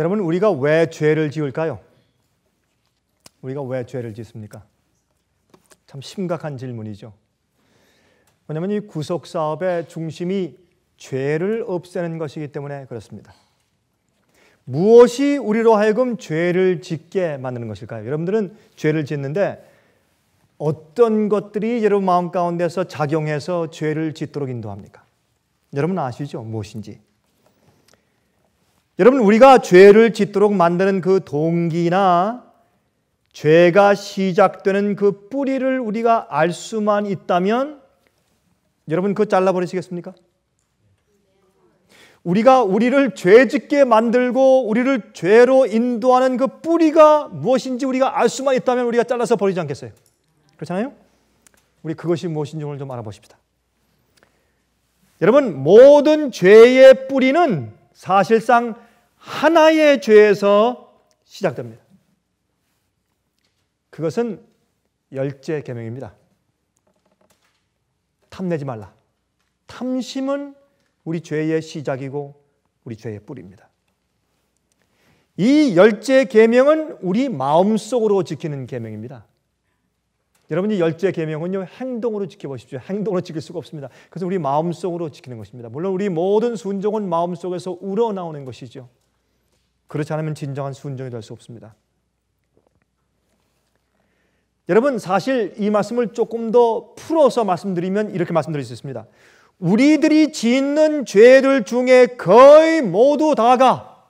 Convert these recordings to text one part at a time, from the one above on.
여러분, 우리가 왜 죄를 지을까요? 우리가 왜 죄를 짓습니까? 참 심각한 질문이죠. 왜냐하면 이 구속사업의 중심이 죄를 없애는 것이기 때문에 그렇습니다. 무엇이 우리로 하여금 죄를 짓게 만드는 것일까요? 여러분들은 죄를 짓는데 어떤 것들이 여러분 마음 가운데서 작용해서 죄를 짓도록 인도합니까? 여러분 아시죠? 무엇인지. 여러분, 우리가 죄를 짓도록 만드는 그 동기나 죄가 시작되는 그 뿌리를 우리가 알 수만 있다면 여러분 그거 잘라버리시겠습니까? 우리가 우리를 죄짓게 만들고 우리를 죄로 인도하는 그 뿌리가 무엇인지 우리가 알 수만 있다면 우리가 잘라서 버리지 않겠어요? 그렇잖아요? 우리 그것이 무엇인지 오늘 좀 알아보십시다. 여러분, 모든 죄의 뿌리는 사실상 하나의 죄에서 시작됩니다. 그것은 열째 계명입니다. 탐내지 말라. 탐심은 우리 죄의 시작이고 우리 죄의 뿌리입니다. 이 열째 계명은 우리 마음속으로 지키는 계명입니다. 여러분, 이 열째 계명은요, 행동으로 지켜보십시오. 행동으로 지킬 수가 없습니다. 그래서 우리 마음속으로 지키는 것입니다. 물론 우리 모든 순종은 마음속에서 우러나오는 것이죠. 그렇지 않으면 진정한 순종이 될 수 없습니다. 여러분, 사실 이 말씀을 조금 더 풀어서 말씀드리면 이렇게 말씀드릴 수 있습니다. 우리들이 짓는 죄들 중에 거의 모두 다가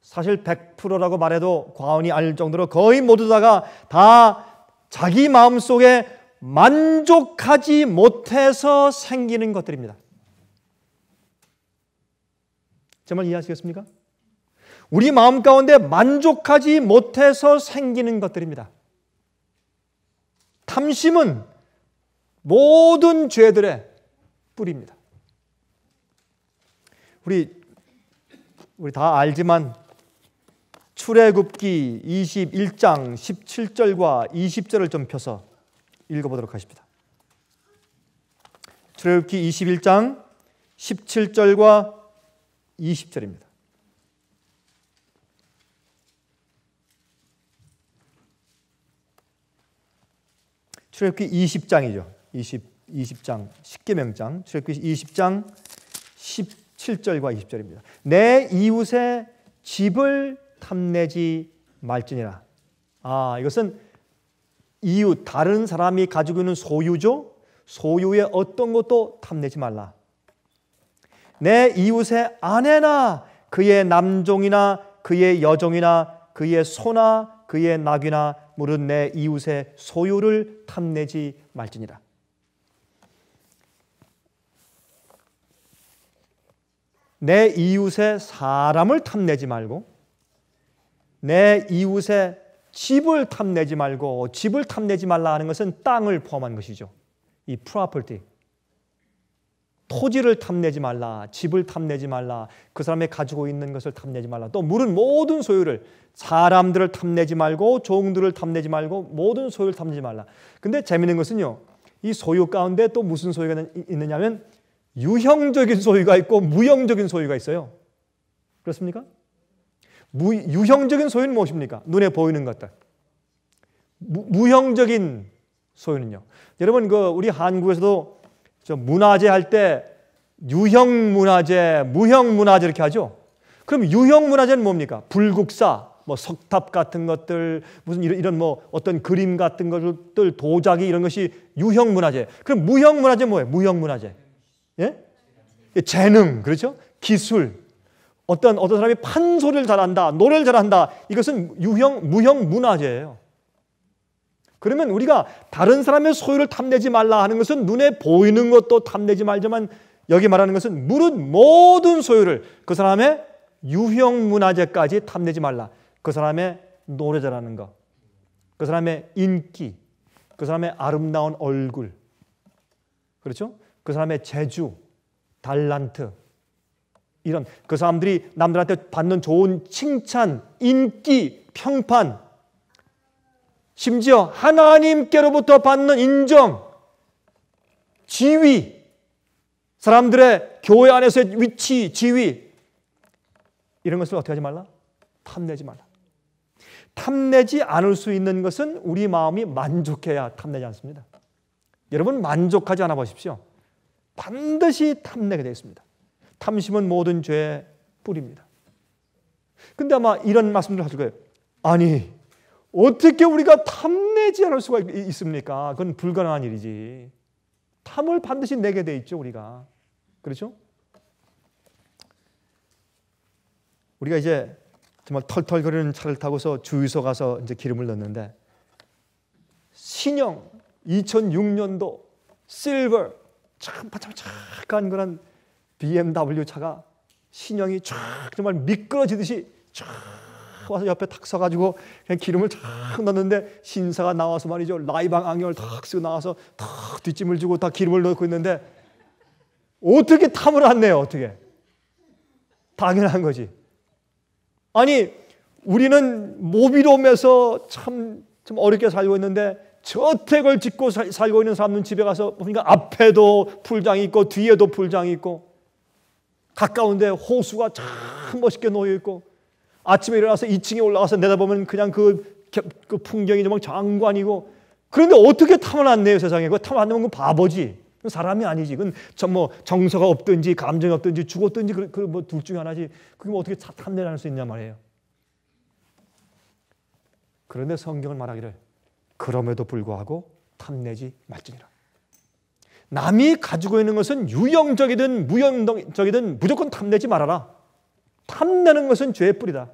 사실 100%라고 말해도 과언이 아닐 정도로 거의 모두 다가 다 자기 마음속에 만족하지 못해서 생기는 것들입니다. 정말 이해하시겠습니까? 우리 마음 가운데 만족하지 못해서 생기는 것들입니다. 탐심은 모든 죄들의 뿌리입니다. 우리 다 알지만 출애굽기 21장 17절과 20절을 좀 펴서 읽어보도록 하십니다. 출애굽기 21장 17절과 20절입니다. 출애굽기 20장이죠. 20장, 십계명장, 출애굽기 20장 17절과 20절입니다. 내 이웃의 집을 탐내지 말지니라. 이것은 이웃, 다른 사람이 가지고 있는 소유죠. 소유의 어떤 것도 탐내지 말라. 내 이웃의 아내나 그의 남종이나 그의 여종이나 그의 소나 그의 낙이나 무릇 내 이웃의 소유를 탐내지 말지니라. 내 이웃의 사람을 탐내지 말고 내 이웃의 집을 탐내지 말고, 집을 탐내지 말라 하는 것은 땅을 포함한 것이죠. 이 property, 토지를 탐내지 말라, 집을 탐내지 말라, 그 사람이 가지고 있는 것을 탐내지 말라, 또 물은 모든 소유를, 사람들을 탐내지 말고 종들을 탐내지 말고 모든 소유를 탐내지 말라. 근데 재미있는 것은요, 이 소유 가운데 또 무슨 소유가 있느냐면 유형적인 소유가 있고 무형적인 소유가 있어요. 그렇습니까? 유형적인 소유는 무엇입니까? 눈에 보이는 것들. 무형적인 소유는요, 여러분 우리 한국에서도 문화재 할 때 유형 문화재, 무형 문화재 이렇게 하죠. 그럼 유형 문화재는 뭡니까? 불국사, 석탑 같은 것들, 무슨 이런 어떤 그림 같은 것들, 도자기 이런 것이 유형 문화재. 그럼 무형 문화재 뭐예요? 무형 문화재. 예? 재능, 그렇죠? 기술. 어떤 사람이 판소리를 잘한다, 노래를 잘한다. 이것은 무형 문화재예요. 그러면 우리가 다른 사람의 소유를 탐내지 말라 하는 것은 눈에 보이는 것도 탐내지 말지만, 여기 말하는 것은 무릇 모든 소유를, 그 사람의 유형 문화재까지 탐내지 말라. 그 사람의 노래 잘하는 것, 그 사람의 인기, 그 사람의 아름다운 얼굴, 그렇죠? 그 사람의 재주, 달란트, 이런 그 사람들이 남들한테 받는 좋은 칭찬, 인기, 평판, 심지어 하나님께로부터 받는 인정, 지위, 사람들의 교회 안에서의 위치, 지위, 이런 것을 어떻게 하지 말라? 탐내지 말라. 탐내지 않을 수 있는 것은 우리 마음이 만족해야 탐내지 않습니다. 여러분 만족하지 않아 보십시오. 반드시 탐내게 되어 있습니다. 탐심은 모든 죄의 뿌리입니다. 근데 아마 이런 말씀을 하실 거예요. 아니, 어떻게 우리가 탐내지 않을 수가 있습니까? 그건 불가능한 일이지. 탐을 반드시 내게 돼 있죠, 우리가. 그렇죠? 우리가 이제 정말 털털거리는 차를 타고서 주유소 가서 이제 기름을 넣는데 신형 2006년도 실버 참 반짝반짝한 그런 BMW 차가 신형이 쫙 정말 미끄러지듯이 쫙 와서 옆에 탁 서가지고 그냥 기름을 쫙 넣는데 신사가 나와서 말이죠. 라이방 안경을 탁 쓰고 나와서 탁 뒷짐을 주고 다 기름을 넣고 있는데 어떻게 탐을 안 내요? 어떻게? 당연한 거지. 아니 우리는 모빌홈에서 참 어렵게 살고 있는데 저택을 짓고 살고 있는 사람은 집에 가서 보니까 앞에도 풀장이 있고 뒤에도 풀장이 있고 가까운데 호수가 참 멋있게 놓여 있고 아침에 일어나서 2층에 올라가서 내다보면 그냥 그 풍경이 정말 장관이고 그런데 어떻게 탐을 안 내요 세상에? 그거 탐 안 내면 그건 바보지. 그건 사람이 아니지. 그건 뭐 정서가 없든지 감정이 없든지 죽었든지 그 뭐 둘 중에 하나지. 그게 뭐 어떻게 탐내할 수 있냐 말이에요. 그런데 성경은 말하기를 그럼에도 불구하고 탐내지 말지니라. 남이 가지고 있는 것은 유형적이든 무형적이든 무조건 탐내지 말아라. 탐내는 것은 죄의 뿌리다.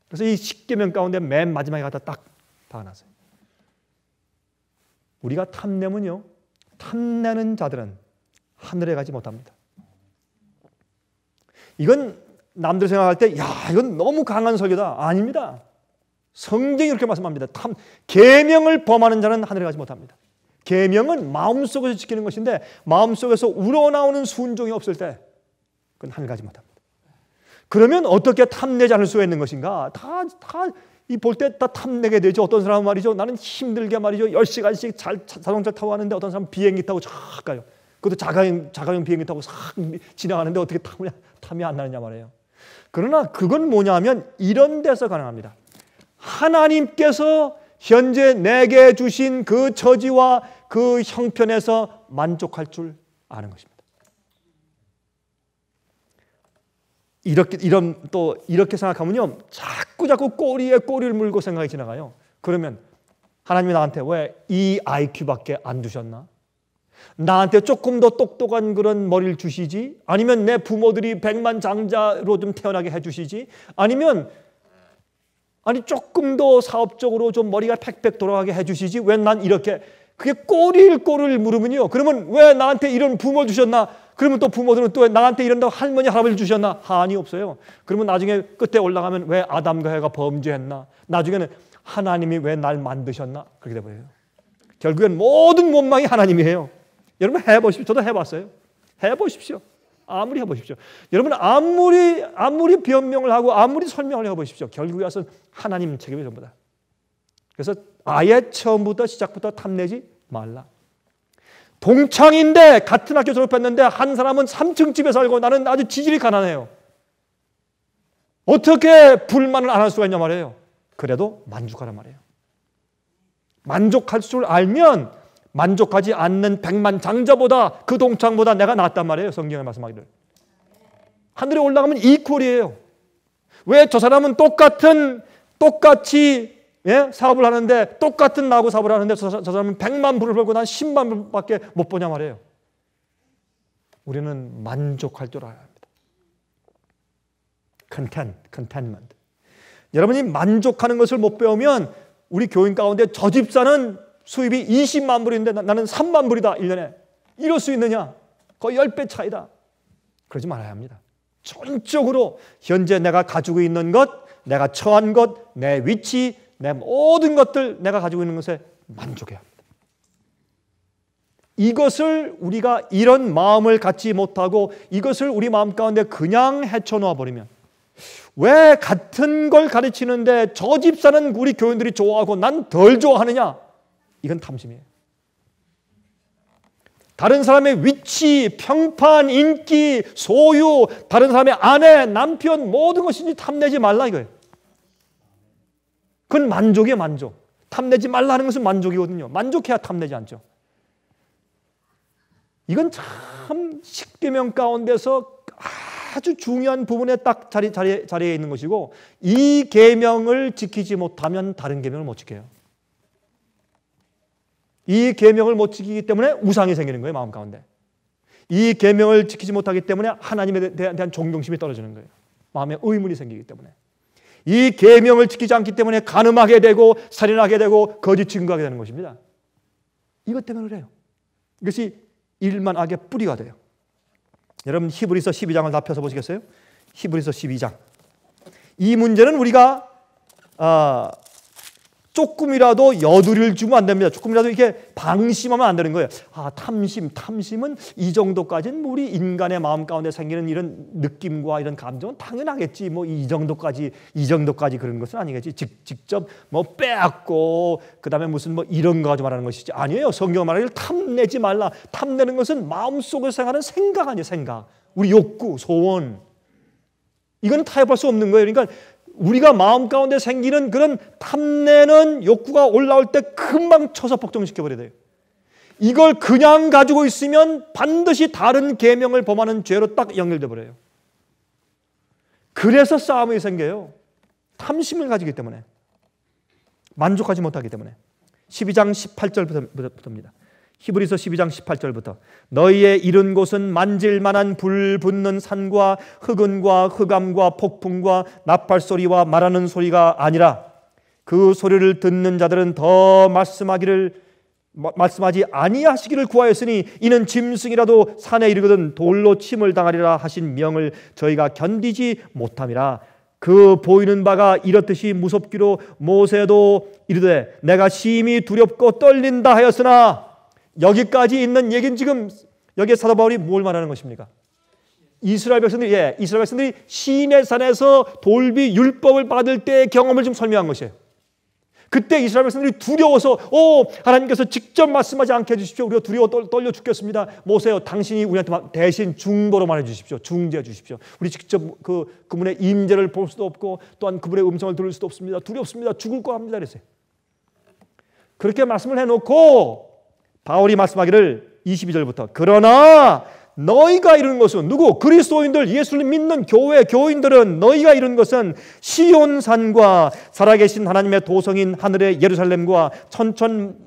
그래서 이 십계명 가운데 맨 마지막에 갖다 딱 박아놨어요. 우리가 탐내면요, 탐내는 자들은 하늘에 가지 못합니다. 이건 남들 생각할 때, 야, 이건 너무 강한 설교다. 아닙니다. 성경이 이렇게 말씀합니다. 계명을 범하는 자는 하늘에 가지 못합니다. 계명은 마음속에서 지키는 것인데 마음속에서 우러나오는 순종이 없을 때 그건 하늘 가지 못합니다. 그러면 어떻게 탐내지 않을 수가 있는 것인가? 이 볼 때 다 탐내게 되죠. 어떤 사람은 말이죠. 나는 힘들게 말이죠. 10시간씩 자동차 타고 가는데 어떤 사람은 비행기 타고 쫙 가요. 그것도 자가용 비행기 타고 싹 지나가는데 어떻게 탐이 안 나느냐 말이에요. 그러나 그건 뭐냐 하면 이런 데서 가능합니다. 하나님께서 현재 내게 주신 그 처지와 그 형편에서 만족할 줄 아는 것입니다. 이렇게 생각하면요, 자꾸 꼬리에 꼬리를 물고 생각이 지나가요. 그러면 하나님이 나한테 왜 이 IQ밖에 안 주셨나? 나한테 조금 더 똑똑한 그런 머리를 주시지? 아니면 내 부모들이 백만장자로 좀 태어나게 해주시지? 아니면 조금 더 사업적으로 좀 머리가 팩팩 돌아가게 해주시지? 왜 난 이렇게? 그게 꼬리를 물으면요. 그러면 왜 나한테 이런 부모 주셨나? 그러면 또 부모들은 또 나한테 이런다고 할머니, 할아버지 주셨나? 한이 없어요. 그러면 나중에 끝에 올라가면 왜 아담과 해가 범죄했나? 나중에는 하나님이 왜 날 만드셨나? 그렇게 돼버려요. 결국엔 모든 원망이 하나님이에요. 여러분 해보십시오. 저도 해봤어요. 해보십시오. 아무리 해보십시오. 여러분 아무리 변명을 하고 아무리 설명을 해보십시오. 결국에 와서 하나님 책임이 전부다. 그래서 아예 처음부터 시작부터 탐내지 말라. 동창인데 같은 학교 졸업했는데 한 사람은 3층 집에 살고 나는 아주 지질이 가난해요. 어떻게 불만을 안 할 수가 있냐 말이에요. 그래도 만족하란 말이에요. 만족할 줄 알면 만족하지 않는 백만장자보다 그 동창보다 내가 낫단 말이에요. 성경에 말씀하기를. 하늘에 올라가면 이퀄이에요. 왜 저 사람은 똑같이 사업을 하는데 똑같은 나하고 사업을 하는데 저 사람은 100만 불을 벌고 난 10만 불밖에 못 버냐 말이에요. 우리는 만족할 줄 알아야 합니다. contentment. 여러분이 만족하는 것을 못 배우면 우리 교인 가운데 저 집사는 수입이 20만 불인데 나는 3만 불이다 1년에. 이럴 수 있느냐? 거의 10배 차이다. 그러지 말아야 합니다. 전적으로 현재 내가 가지고 있는 것, 내가 처한 것, 내 위치, 내 모든 것들 내가 가지고 있는 것에 만족해야 합니다. 이것을 우리가 이런 마음을 갖지 못하고 이것을 우리 마음 가운데 그냥 헤쳐놓아 버리면 왜 같은 걸 가르치는데 저 집사는 우리 교인들이 좋아하고 난 덜 좋아하느냐? 이건 탐심이에요. 다른 사람의 위치, 평판, 인기, 소유, 다른 사람의 아내, 남편 모든 것인지 탐내지 말라 이거예요. 그건 만족이에요, 만족. 탐내지 말라 하는 것은 만족이거든요. 만족해야 탐내지 않죠. 이건 참 십계명 가운데서 아주 중요한 부분에 딱 자리에 있는 것이고, 이 계명을 지키지 못하면 다른 계명을 못 지켜요. 이 계명을 못 지키기 때문에 우상이 생기는 거예요, 마음 가운데. 이 계명을 지키지 못하기 때문에 하나님에 대한 존경심이 떨어지는 거예요. 마음에 의문이 생기기 때문에. 이 계명을 지키지 않기 때문에 간음하게 되고 살인하게 되고 거짓 증거하게 되는 것입니다. 이것 때문에 그래요. 이것이 일만 악의 뿌리가 돼요. 여러분 히브리서 12장을 다 펴서 보시겠어요? 히브리서 12장. 이 문제는 우리가 조금이라도 여두리를 주면 안 됩니다. 조금이라도 이렇게 방심하면 안 되는 거예요. 탐심은 이 정도까지는 우리 인간의 마음 가운데 생기는 이런 느낌과 이런 감정은 당연하겠지. 뭐 이 정도까지 그런 것은 아니겠지. 직접 뭐 빼앗고 그다음에 무슨 뭐 이런 거 가지고 말하는 것이지. 아니에요. 성경 말하기를 탐내지 말라. 탐내는 것은 마음속에서 생각하는 생각 아니에요. 생각. 우리 욕구, 소원. 이건 타협할 수 없는 거예요. 그러니까 우리가 마음 가운데 생기는 그런 탐내는 욕구가 올라올 때 금방 쳐서 복종시켜버려야 돼요. 이걸 그냥 가지고 있으면 반드시 다른 계명을 범하는 죄로 딱 연결돼 버려요. 그래서 싸움이 생겨요. 탐심을 가지기 때문에, 만족하지 못하기 때문에. 12장 18절부터입니다. 히브리서 12장 18절부터 너희의 이른 곳은 만질 만한 불 붙는 산과 흑은과 흑암과 폭풍과 나팔소리와 말하는 소리가 아니라 그 소리를 듣는 자들은 더 말씀하지 아니하시기를 구하였으니 이는 짐승이라도 산에 이르거든 돌로 침을 당하리라 하신 명을 저희가 견디지 못함이라. 그 보이는 바가 이렇듯이 무섭기로 모세도 이르되 내가 심히 두렵고 떨린다 하였으나, 여기까지 있는 얘기는 지금 여기에 사도 바울이 뭘 말하는 것입니까? 이스라엘 백성들이 시내 산에서 돌비 율법을 받을 때의 경험을 좀 설명한 것이에요. 그때 이스라엘 백성들이 두려워서 하나님께서 직접 말씀하지 않게 해주십시오. 우리가 두려워 떨려 죽겠습니다. 모세요, 당신이 우리한테 대신 중보로 말해 주십시오. 중재해 주십시오. 우리 직접 그분의 임재를 볼 수도 없고 또한 그분의 음성을 들을 수도 없습니다. 두렵습니다. 죽을 거 합니다. 그랬어요. 그렇게 말씀을 해놓고 바울이 말씀하기를 22절부터 그러나 너희가 이루는 것은 누구? 그리스도인들, 예수를 믿는 교인들은 너희가 이루는 것은 시온산과 살아계신 하나님의 도성인 하늘의 예루살렘과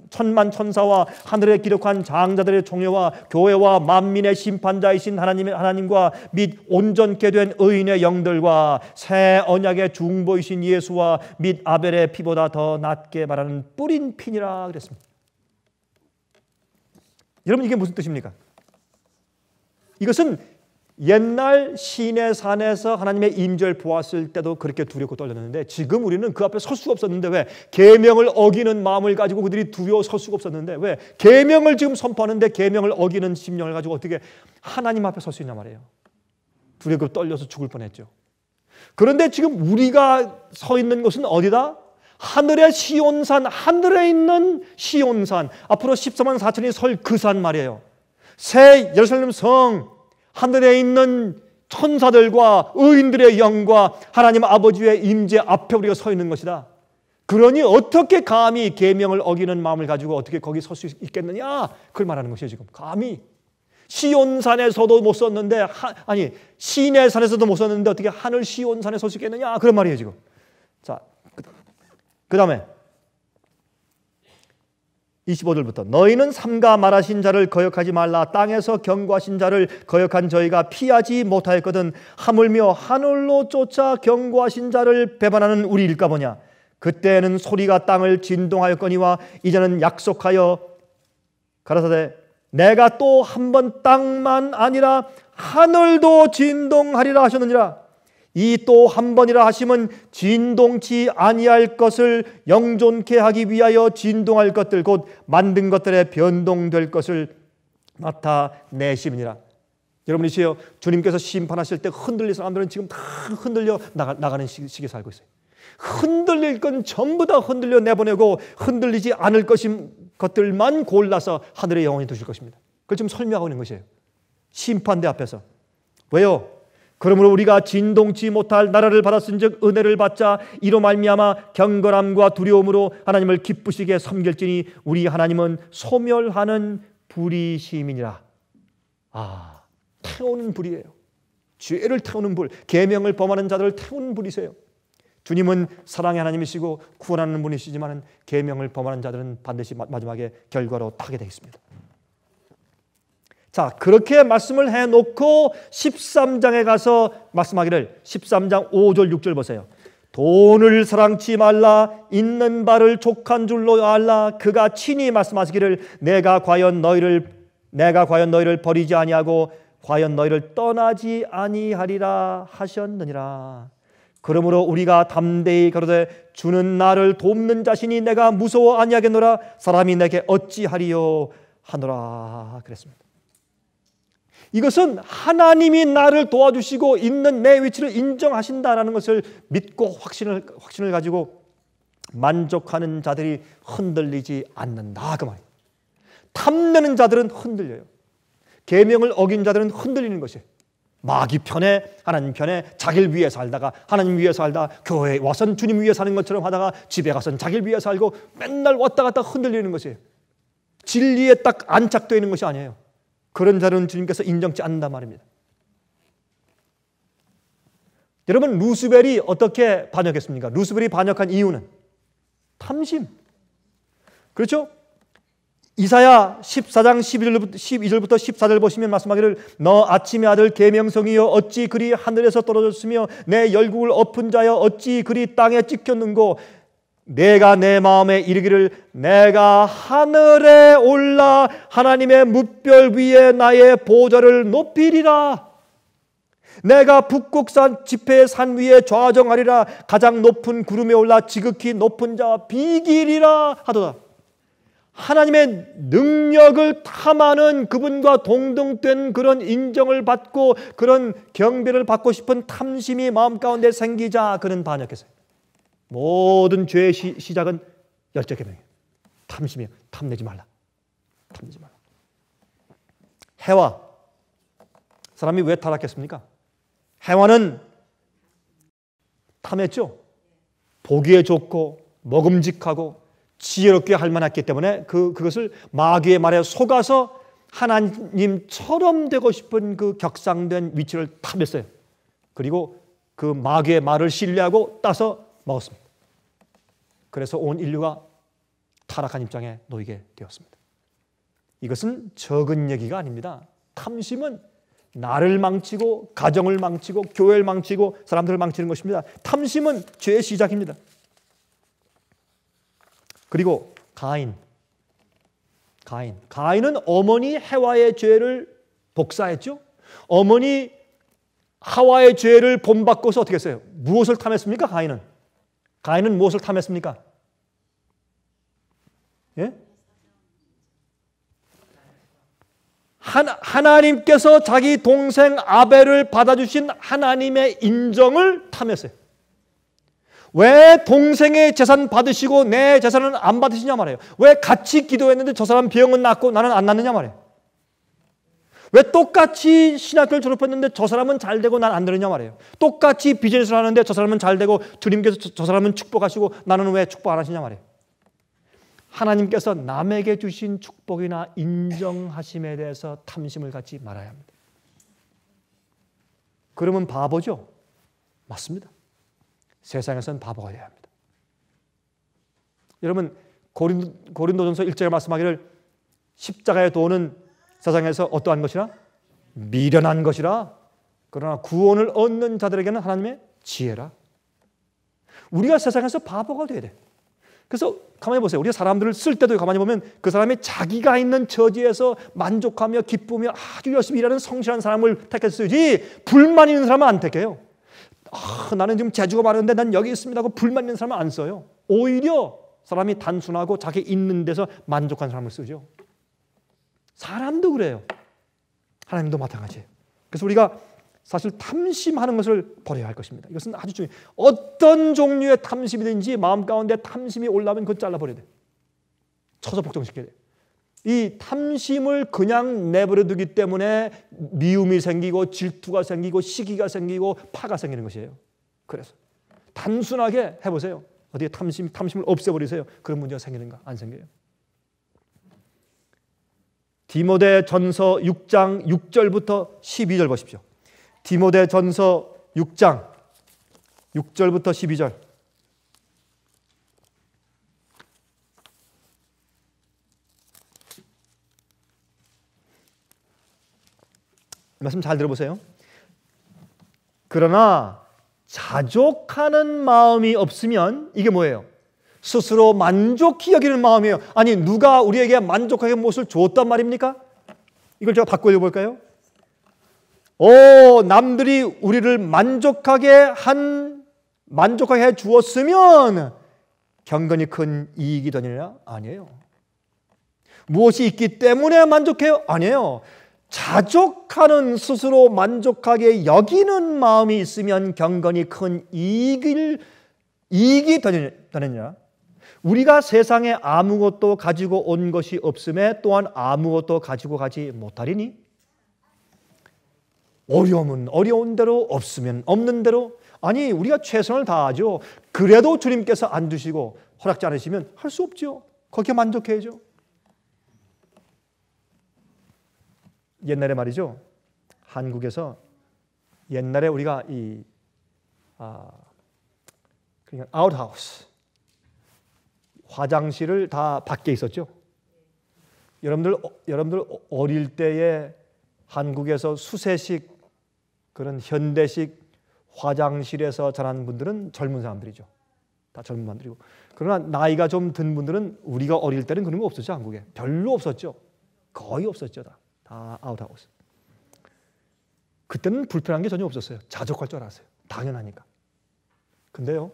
천만 천사와 하늘에 기록한 장자들의 총회와 교회와 만민의 심판자이신 하나님과 및 온전케 된 의인의 영들과 새 언약의 중보이신 예수와 및 아벨의 피보다 더 낫게 말하는 뿌린 핀이라 그랬습니다. 여러분 이게 무슨 뜻입니까? 이것은 옛날 시내산에서 하나님의 임재를 보았을 때도 그렇게 두렵고 떨렸는데 지금 우리는 그 앞에 설 수가 없었는데 왜? 계명을 어기는 마음을 가지고 그들이 두려워 설 수가 없었는데 왜? 계명을 지금 선포하는데 계명을 어기는 심령을 가지고 어떻게 하나님 앞에 설 수 있냐 말이에요. 두렵고 떨려서 죽을 뻔했죠. 그런데 지금 우리가 서 있는 곳은 어디다? 하늘의 시온산, 하늘에 있는 시온산, 앞으로 14만 4천이 설 그 산 말이에요. 새 예루살렘 성, 하늘에 있는 천사들과 의인들의 영과 하나님 아버지의 임재 앞에 우리가 서 있는 것이다. 그러니 어떻게 감히 계명을 어기는 마음을 가지고 어떻게 거기 설 수 있겠느냐? 그걸 말하는 것이에요. 지금 감히 시온산에서도 못 섰는데 시내산에서도 못 섰는데 어떻게 하늘 시온산에 설 수 있겠느냐? 그런 말이에요 지금. 자, 그 다음에 25절부터 너희는 삼가 말하신 자를 거역하지 말라. 땅에서 경고하신 자를 거역한 저희가 피하지 못하였거든 하물며 하늘로 쫓아 경고하신 자를 배반하는 우리일까 보냐. 그때는 소리가 땅을 진동하였거니와 이제는 약속하여 가라사대 내가 또 한 번 땅만 아니라 하늘도 진동하리라 하셨느니라. 이 또 한 번이라 하심은 진동치 아니할 것을 영존케 하기 위하여 진동할 것들 곧 만든 것들에 변동될 것을 나타내심이니라. 여러분이 지요 주님께서 심판하실 때 흔들릴 사람들은 지금 다 흔들려 나가는 시기에 살고 있어요. 흔들릴 건 전부 다 흔들려 내보내고 흔들리지 않을 것들만 골라서 하늘의 영원히 두실 것입니다. 그걸 지금 설명하고 있는 것이에요. 심판대 앞에서. 왜요? 그러므로 우리가 진동치 못할 나라를 받았은즉 은혜를 받자. 이로 말미암아 경건함과 두려움으로 하나님을 기쁘시게 섬길지니 우리 하나님은 소멸하는 불이 시민이라. 태우는 불이에요. 죄를 태우는 불, 계명을 범하는 자들을 태우는 불이세요. 주님은 사랑의 하나님이시고 구원하는 분이시지만 계명을 범하는 자들은 반드시 마지막에 결과로 타게 되어 있습니다. 자, 그렇게 말씀을 해놓고 13장에 가서 말씀하기를, 13장 5절 6절 보세요. 돈을 사랑치 말라. 있는 바를 족한 줄로 알라. 그가 친히 말씀하시기를 내가 과연 너희를 버리지 아니하고 과연 너희를 떠나지 아니하리라 하셨느니라. 그러므로 우리가 담대히 가로되 주는 나를 돕는 자신이 내가 무서워 아니하겠노라. 사람이 내게 어찌하리요 하노라 그랬습니다. 이것은 하나님이 나를 도와주시고 있는 내 위치를 인정하신다라는 것을 믿고 확신을 가지고 만족하는 자들이 흔들리지 않는다 그 말이에요. 탐내는 자들은 흔들려요. 계명을 어긴 자들은 흔들리는 것이에요. 마귀 편에 하나님 편에 자기를 위해 살다가 하나님 위해 살다가 교회에 와서는 주님 위해 사는 것처럼 하다가 집에 가서는 자기를 위해 살고 맨날 왔다 갔다 흔들리는 것이에요. 진리에 딱 안착되어 있는 것이 아니에요. 그런 자는 주님께서 인정치 않는단 말입니다. 여러분, 루스벨이 어떻게 반역했습니까? 루스벨이 반역한 이유는 탐심. 그렇죠? 이사야 14장 12절부터 14절 보시면 말씀하기를 너 아침의 아들 계명성이여 어찌 그리 하늘에서 떨어졌으며 내 열국을 엎은 자여 어찌 그리 땅에 찍혔는고 내가 내 마음에 이르기를 내가 하늘에 올라 하나님의 뭇별 위에 나의 보좌를 높이리라. 내가 북극산 지폐의 산 위에 좌정하리라. 가장 높은 구름에 올라 지극히 높은 자와 비기리라 하도다. 하나님의 능력을 탐하는 그분과 동등된 그런 인정을 받고 그런 경배를 받고 싶은 탐심이 마음 가운데 생기자 그는 반역했어요. 모든 죄의 시작은 열째 계명이에요. 탐심이에요. 탐내지 말라. 탐내지 말라. 해와 사람이 왜 타락했습니까? 해와는 탐했죠. 보기에 좋고 먹음직하고 지혜롭게 할 만했기 때문에 그것을 마귀의 말에 속아서 하나님처럼 되고 싶은 그 격상된 위치를 탐했어요. 그리고 그 마귀의 말을 신뢰하고 따서 먹었습니다. 그래서 온 인류가 타락한 입장에 놓이게 되었습니다. 이것은 적은 얘기가 아닙니다. 탐심은 나를 망치고 가정을 망치고 교회를 망치고 사람들을 망치는 것입니다. 탐심은 죄의 시작입니다. 그리고 가인은 어머니 해와의 죄를 복사했죠. 어머니 하와의 죄를 본받고서 어떻게 했어요? 무엇을 탐했습니까? 가인은 무엇을 탐했습니까? 예? 하나님께서 자기 동생 아벨을 받아주신 하나님의 인정을 탐했어요. 왜 동생의 재산 받으시고 내 재산은 안 받으시냐 말이에요. 왜 같이 기도했는데 저 사람 병은 낫고 나는 안 낫느냐 말이에요. 왜 똑같이 신학교를 졸업했는데 저 사람은 잘 되고 난 안 되느냐 말이에요. 똑같이 비즈니스를 하는데 저 사람은 잘 되고 주님께서 저 사람은 축복하시고 나는 왜 축복 안 하시냐 말이에요. 하나님께서 남에게 주신 축복이나 인정하심에 대해서 탐심을 갖지 말아야 합니다. 그러면 바보죠? 맞습니다. 세상에서는 바보가 되어야 합니다. 여러분 고린도전서 1장에 말씀하기를 십자가의 도는 세상에서 어떠한 것이라? 미련한 것이라. 그러나 구원을 얻는 자들에게는 하나님의 지혜라. 우리가 세상에서 바보가 되어야 돼. 그래서 가만히 보세요. 우리가 사람들을 쓸 때도 가만히 보면 그 사람이 자기가 있는 처지에서 만족하며 기쁘며 아주 열심히 일하는 성실한 사람을 택해서 쓰지 불만 있는 사람은 안 택해요. 나는 지금 재주가 많은데 난 여기 있습니다 하고 불만 있는 사람은 안 써요. 오히려 사람이 단순하고 자기 있는 데서 만족한 사람을 쓰죠. 사람도 그래요. 하나님도 마찬가지예요. 그래서 우리가 사실 탐심하는 것을 버려야 할 것입니다. 이것은 아주 중요해요. 어떤 종류의 탐심이든지 마음 가운데 탐심이 올라오면 그걸 잘라버려야 돼요. 쳐서 복종시켜야 돼요. 이 탐심을 그냥 내버려 두기 때문에 미움이 생기고 질투가 생기고 시기가 생기고 파가 생기는 것이에요. 그래서 단순하게 해보세요. 어디에 탐심을 없애버리세요. 그런 문제가 생기는가? 안 생겨요. 디모데전서 6장 6절부터 12절 보십시오. 디모데전서 6장 6절부터 12절. 말씀 잘 들어보세요. 그러나 자족하는 마음이 없으면 이게 뭐예요? 스스로 만족히 여기는 마음이에요. 아니 누가 우리에게 만족하게 무엇을 줬단 말입니까? 이걸 제가 바꿔 읽어볼까요? 남들이 우리를 만족하게 해 주었으면 경건이 큰 이익이 되느냐? 아니에요. 무엇이 있기 때문에 만족해요? 아니에요. 자족하는 스스로 만족하게 여기는 마음이 있으면 경건이 큰 이익이 되느냐? 우리가 세상에 아무것도 가지고 온 것이 없음에 또한 아무것도 가지고 가지 못하리니 어려우면 어려운 대로 없으면 없는 대로 아니 우리가 최선을 다하죠. 그래도 주님께서 안 주시고 허락지 않으시면 할 수 없죠. 거기에 만족해야죠. 옛날에 말이죠. 한국에서 옛날에 우리가 그냥 아웃하우스 화장실을 다 밖에 있었죠. 여러분들 어릴 때에 한국에서 수세식 그런 현대식 화장실에서 자란 분들은 젊은 사람들이죠. 다 젊은 사람들이고. 그러나 나이가 좀 든 분들은 우리가 어릴 때는 그런 거 없었죠. 한국에. 별로 없었죠. 거의 없었죠. 다 아웃하우스. 그때는 불편한 게 전혀 없었어요. 자족할 줄 알았어요. 당연하니까. 근데요.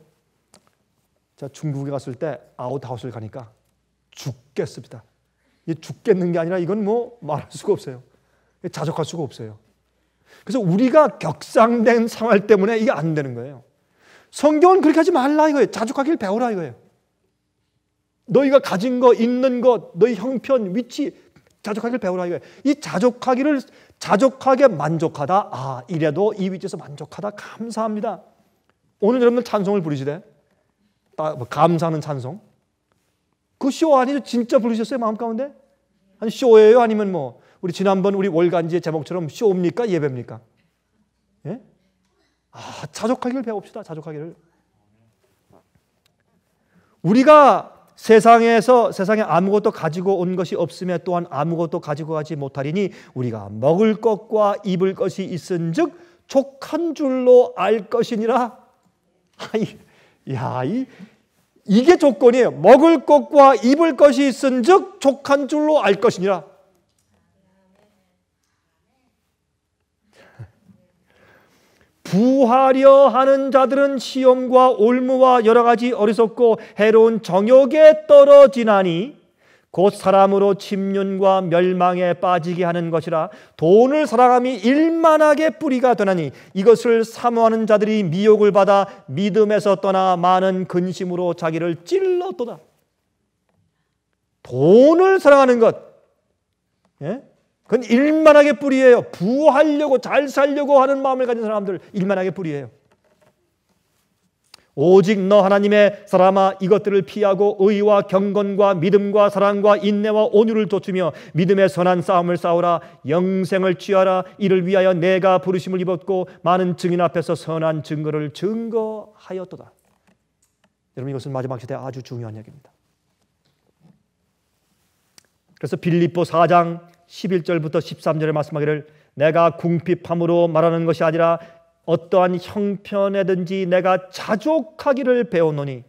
제가 중국에 갔을 때 아웃하우스를 가니까 죽겠습니다. 이 죽겠는 게 아니라 이건 뭐 말할 수가 없어요. 자족할 수가 없어요. 그래서 우리가 격상된 생활 때문에 이게 안 되는 거예요. 성경은 그렇게 하지 말라 이거예요. 자족하기를 배우라 이거예요. 너희가 가진 거, 있는 것, 너희 형편, 위치 자족하기를 배우라 이거예요. 이 자족하게 만족하다. 이래도 이 위치에서 만족하다. 감사합니다. 오늘 여러분들 찬송을 부르시되 감사하는 찬송. 그 쇼 아니죠? 진짜 부르셨어요? 마음 가운데? 아니 쇼예요? 아니면 뭐 우리 지난번 우리 월간지의 제목처럼 쇼입니까? 예배입니까? 예? 자족하기를 배웁시다. 자족하기를. 우리가 세상에 아무것도 가지고 온 것이 없음에 또한 아무것도 가지고 가지 못하리니 우리가 먹을 것과 입을 것이 있은즉 족한 줄로 알 것이니라. 이게 조건이에요. 먹을 것과 입을 것이 있은즉 족한 줄로 알 것이니라. 부하려 하는 자들은 시험과 올무와 여러 가지 어리석고 해로운 정욕에 떨어지나니 곧 사람으로 침륜과 멸망에 빠지게 하는 것이라. 돈을 사랑함이 일만하게 뿌리가 되나니 이것을 사모하는 자들이 미혹을 받아 믿음에서 떠나 많은 근심으로 자기를 찔렀도다. 돈을 사랑하는 것, 그건 일만하게 뿌리예요. 부하려고 잘 살려고 하는 마음을 가진 사람들 일만하게 뿌리예요. 오직 너 하나님의 사람아 이것들을 피하고 의와 경건과 믿음과 사랑과 인내와 온유를 좇으며 믿음의 선한 싸움을 싸우라. 영생을 취하라. 이를 위하여 내가 부르심을 입었고 많은 증인 앞에서 선한 증거를 증거하였도다. 여러분 이것은 마지막 시대에 아주 중요한 얘기입니다. 그래서 빌립보 4장 11절부터 13절에 말씀하기를 내가 궁핍함으로 말하는 것이 아니라 어떠한 형편에든지 내가 자족하기를 배웠노니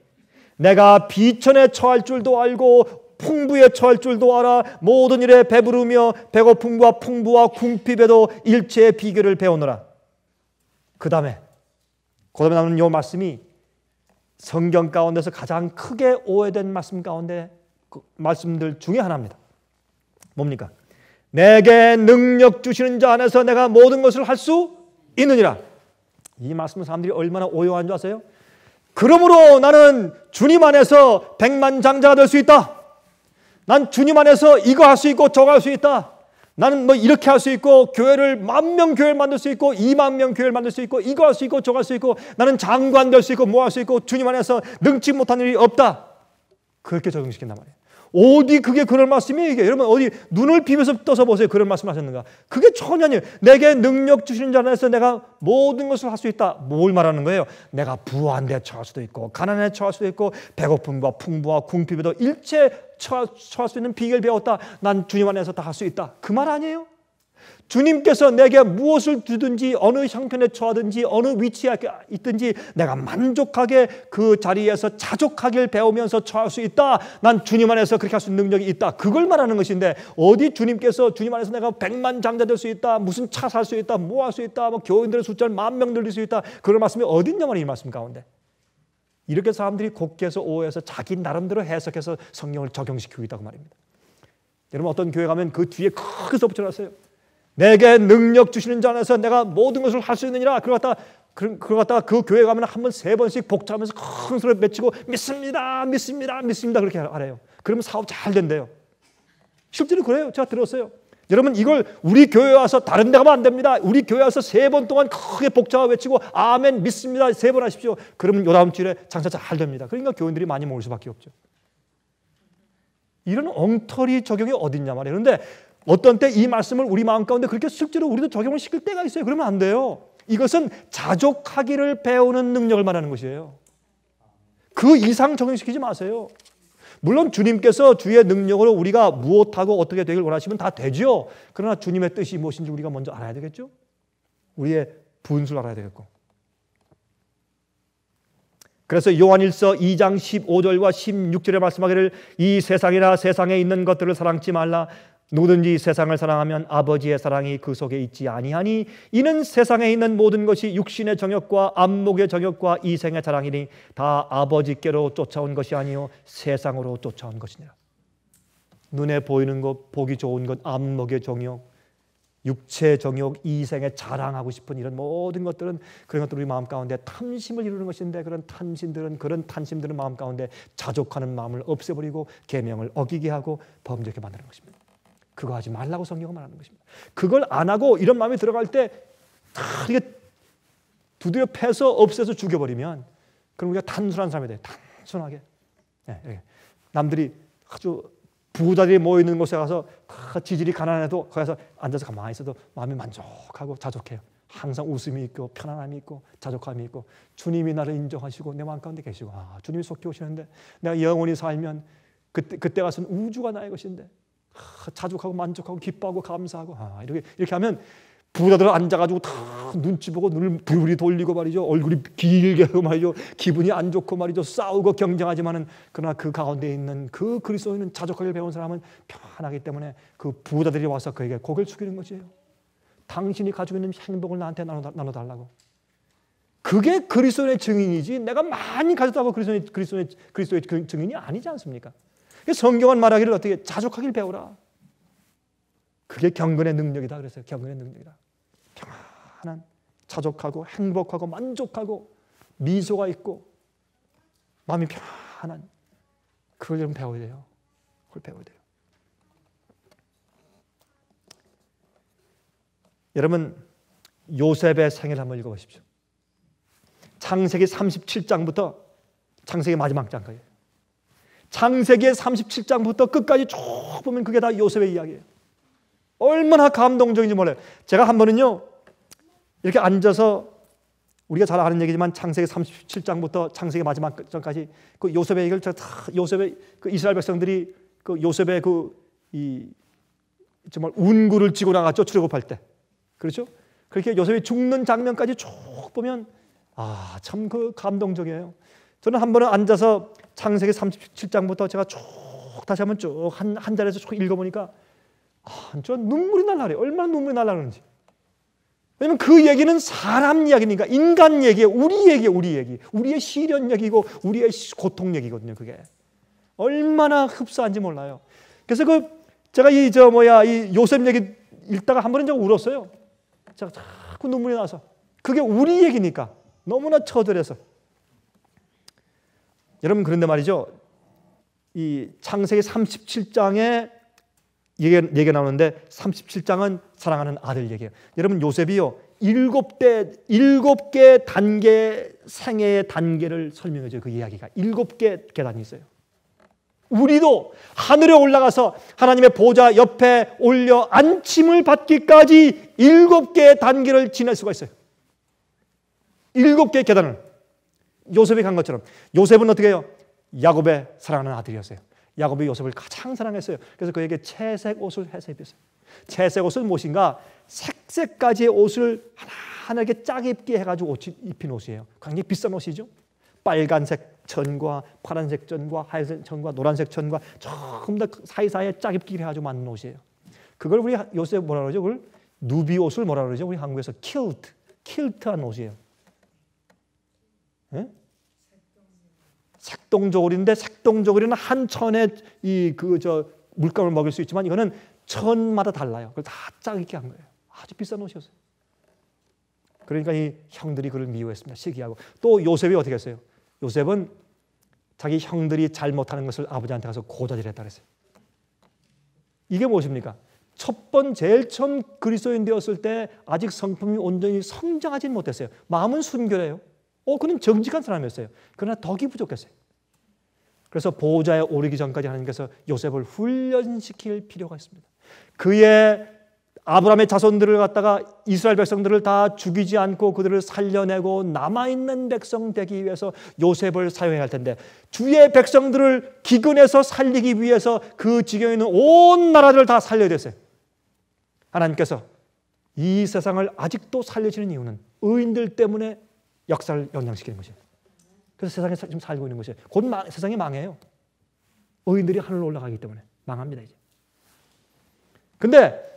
내가 비천에 처할 줄도 알고 풍부에 처할 줄도 알아. 모든 일에 배부르며 배고픔과 풍부와 궁핍에도 일체의 비결을 배우노라. 그 다음에 나오는 이 말씀이 성경 가운데서 가장 크게 오해된 말씀 가운데 그 말씀들 중에 하나입니다. 뭡니까? 내게 능력 주시는 자 안에서 내가 모든 것을 할 수 있느니라. 이 말씀은 사람들이 얼마나 오해한 줄 아세요? 그러므로 나는 주님 안에서 백만장자가 될 수 있다. 난 주님 안에서 이거 할 수 있고 저거 할 수 있다. 나는 뭐 이렇게 할 수 있고 교회를 10,000명 교회를 만들 수 있고 20,000명 교회를 만들 수 있고 이거 할 수 있고 저거 할 수 있고 나는 장관 될 수 있고 뭐 할 수 있고 주님 안에서 능치 못한 일이 없다. 그렇게 적용시킨단 말이에요. 어디 그게 그런 말씀이 이게 여러분 어디 눈을 비벼서 떠서 보세요. 그런 말씀 하셨는가? 그게 전혀 아니에요. 내게 능력 주시는 자 안에서 내가 모든 것을 할 수 있다. 뭘 말하는 거예요? 내가 부한데 처할 수도 있고 가난에 처할 수도 있고 배고픔과 풍부와 궁핍에도 일체 처할 수 있는 비결을 배웠다. 난 주님 안에서 다 할 수 있다. 그 말 아니에요? 주님께서 내게 무엇을 주든지 어느 형편에 처하든지 어느 위치에 있든지 내가 만족하게 그 자리에서 자족하길 배우면서 처할 수 있다. 난 주님 안에서 그렇게 할 수 있는 능력이 있다. 그걸 말하는 것인데 어디 주님께서 주님 안에서 내가 100만 장자 될 수 있다. 무슨 차 살 수 있다. 뭐 할 수 있다. 뭐 교인들의 숫자를 10,000명 늘릴 수 있다. 그런 말씀이 어디 있냐면 이 말씀 가운데. 이렇게 사람들이 곡해서 오해해서 자기 나름대로 해석해서 성경을 적용시키고 있다고 말입니다. 여러분 어떤 교회 가면 그 뒤에 크게 붙여놨어요. 내게 능력 주시는 자 안에서 내가 모든 것을 할 수 있느니라. 그러고 갔다가 그 교회 가면 한 번 3번씩 복잡하면서 큰 소리 외치고 믿습니다 믿습니다 믿습니다 그렇게 하래요. 그러면 사업 잘 된대요. 실제로 그래요. 제가 들었어요. 여러분 이걸 우리 교회에 와서 다른 데 가면 안 됩니다. 우리 교회에 와서 3번 동안 크게 복잡하게 외치고 아멘 믿습니다 3번 하십시오. 그러면 요 다음 주에 장사 잘 됩니다. 그러니까 교인들이 많이 모일 수밖에 없죠. 이런 엉터리 적용이 어딨냐 말이에요. 그런데 어떤 때 이 말씀을 우리 마음 가운데 그렇게 실제로 우리도 적용을 시킬 때가 있어요. 그러면 안 돼요. 이것은 자족하기를 배우는 능력을 말하는 것이에요. 그 이상 적용시키지 마세요. 물론 주님께서 주의 능력으로 우리가 무엇하고 어떻게 되길 원하시면 다 되죠. 그러나 주님의 뜻이 무엇인지 우리가 먼저 알아야 되겠죠. 우리의 분수를 알아야 되겠고. 그래서 요한일서 2장 15절과 16절에 말씀하기를 이 세상이나 세상에 있는 것들을 사랑치 말라. 누구든지 세상을 사랑하면 아버지의 사랑이 그 속에 있지 아니하니 이는 세상에 있는 모든 것이 육신의 정욕과 안목의 정욕과 이생의 자랑이니 다 아버지께로 쫓아온 것이 아니요 세상으로 쫓아온 것이니라. 눈에 보이는 것, 보기 좋은 것, 안목의 정욕, 육체의 정욕, 이생의 자랑하고 싶은 이런 모든 것들은 그런 것들이 우리 마음 가운데 탐심을 이루는 것인데 그런 탐심들은 마음 가운데 자족하는 마음을 없애버리고 계명을 어기게 하고 범죄하게 만드는 것입니다. 그거 하지 말라고 성경은 말하는 것입니다. 그걸 안 하고 이런 마음이 들어갈 때 이게 두드려 패서 없애서 죽여버리면 그럼 우리가 단순한 사람이 돼요. 단순하게. 남들이 아주 부자들이 모여있는 곳에 가서 지질이 가난해도 거기 가서 앉아서 가만히 있어도 마음이 만족하고 자족해요. 항상 웃음이 있고 편안함이 있고 자족함이 있고 주님이 나를 인정하시고 내 마음 가운데 계시고 주님이 속히 오시는데 내가 영원히 살면 그때 가서는 우주가 나의 것인데 자족하고 만족하고 기뻐하고 감사하고 이렇게 하면 부자들은 앉아가지고 다 눈치 보고 눈을 부리 돌리고 말이죠. 얼굴이 길게 하고 말이죠. 기분이 안 좋고 말이죠. 싸우고 경쟁하지만은 그러나 그 가운데 있는 그 그리스도인은 자족하게 배운 사람은 편하기 때문에 그 부자들이 와서 그에게 고개를 숙이는 것이에요. 당신이 가지고 있는 행복을 나한테 나눠달라고. 그게 그리스도의 증인이지 내가 많이 가졌다고 그리스도의 증인이 아니지 않습니까? 성경은 말하기를 어떻게 자족하길 배우라. 그게 경건의 능력이다 그랬어요. 경건의 능력이다. 평안한 자족하고 행복하고 만족하고 미소가 있고 마음이 편안한 그걸 좀 배워야 돼요. 그걸 배워야 돼요. 여러분 요셉의 생애를 한번 읽어보십시오. 창세기 37장부터 창세기 마지막 장까지 창세기 37장부터 끝까지 쭉 보면 그게 다 요셉의 이야기예요. 얼마나 감동적인지 몰라요. 제가 한 번은요 이렇게 앉아서 우리가 잘 아는 얘기지만 창세기 37장부터 창세기 마지막 장까지 그 요셉의 얘기를 제가 다 요셉의 그 이스라엘 백성들이 그 요셉의 정말 운구를 지고 나갔죠. 출애굽할 때. 그렇죠? 그렇게 요셉이 죽는 장면까지 쭉 보면 참 그 감동적이에요. 저는 한 번은 앉아서 창세기 37장부터 제가 쭉 다시 한번 쭉 한 자리에서 쭉 읽어보니까 저 눈물이 날라 그래요. 얼마나 눈물이 날라 그러는지. 왜냐면 그 얘기는 사람 이야기니까 인간 얘기예요. 우리 얘기예요. 우리 얘기. 우리의 시련 얘기고 우리의 고통 얘기거든요. 그게 얼마나 흡사한지 몰라요. 그래서 제가 이 요셉 얘기 읽다가 한 번은 제가 울었어요. 제가 자꾸 눈물이 나서 그게 우리 얘기니까 너무나 처절해서. 여러분 그런데 말이죠. 이 창세기 37장에 얘기가 나오는데 37장은 사랑하는 아들 얘기예요. 여러분 요셉이요 7개 단계 생애의 단계를 설명해줘요. 그 이야기가 7개 계단이 있어요. 우리도 하늘에 올라가서 하나님의 보좌 옆에 올려 안침을 받기까지 7개의 단계를 지날 수가 있어요. 7개의 계단을 요셉이 간 것처럼. 요셉은 어떻게 해요? 야곱의 사랑하는 아들이었어요. 야곱이 요셉을 가장 사랑했어요. 그래서 그에게 채색 옷을 해서 입혔어요. 채색 옷은 무엇인가? 색색까지의 옷을 하나하나 이렇게 짝 입게 해가지고 입힌 옷이에요. 굉장히 비싼 옷이죠. 빨간색 천과 파란색 천과 하얀색 천과 노란색 천과 전부 다 사이사이에 짝 입기 해가지고 만든 옷이에요. 그걸 우리 요셉 뭐라 그러죠? 그걸 누비 옷을 뭐라 그러죠? 우리 한국에서 킬트한 옷이에요. 네? 색동저고리인데 색동저고리는 한 천에 물감을 먹일 수 있지만 이거는 천마다 달라요. 그걸 다 짝 입게 한 거예요. 아주 비싼 옷이었어요. 그러니까 이 형들이 그를 미워했습니다. 시기하고. 또 요셉이 어떻게 했어요? 요셉은 자기 형들이 잘못하는 것을 아버지한테 가서 고자질했다 그랬어요. 이게 무엇입니까? 제일 처음 그리스도인 되었을 때 아직 성품이 온전히 성장하지는 못했어요. 마음은 순결해요. 그는 정직한 사람이었어요. 그러나 덕이 부족했어요. 그래서 보호자에 오르기 전까지 하나님께서 요셉을 훈련시킬 필요가 있습니다. 그의 아브라함의 자손들을 갖다가 이스라엘 백성들을 다 죽이지 않고 그들을 살려내고 남아있는 백성 되기 위해서 요셉을 사용해야 할 텐데 주의 백성들을 기근에서 살리기 위해서 그 지경에 있는 온 나라들을 다 살려야 됐어요. 하나님께서 이 세상을 아직도 살려주는 이유는 의인들 때문에 역사를 연장시키는 것이에요. 그래서 세상에 지금 살고 있는 것이에요. 곧 세상이 망해요. 의인들이 하늘로 올라가기 때문에 망합니다 이제. 근데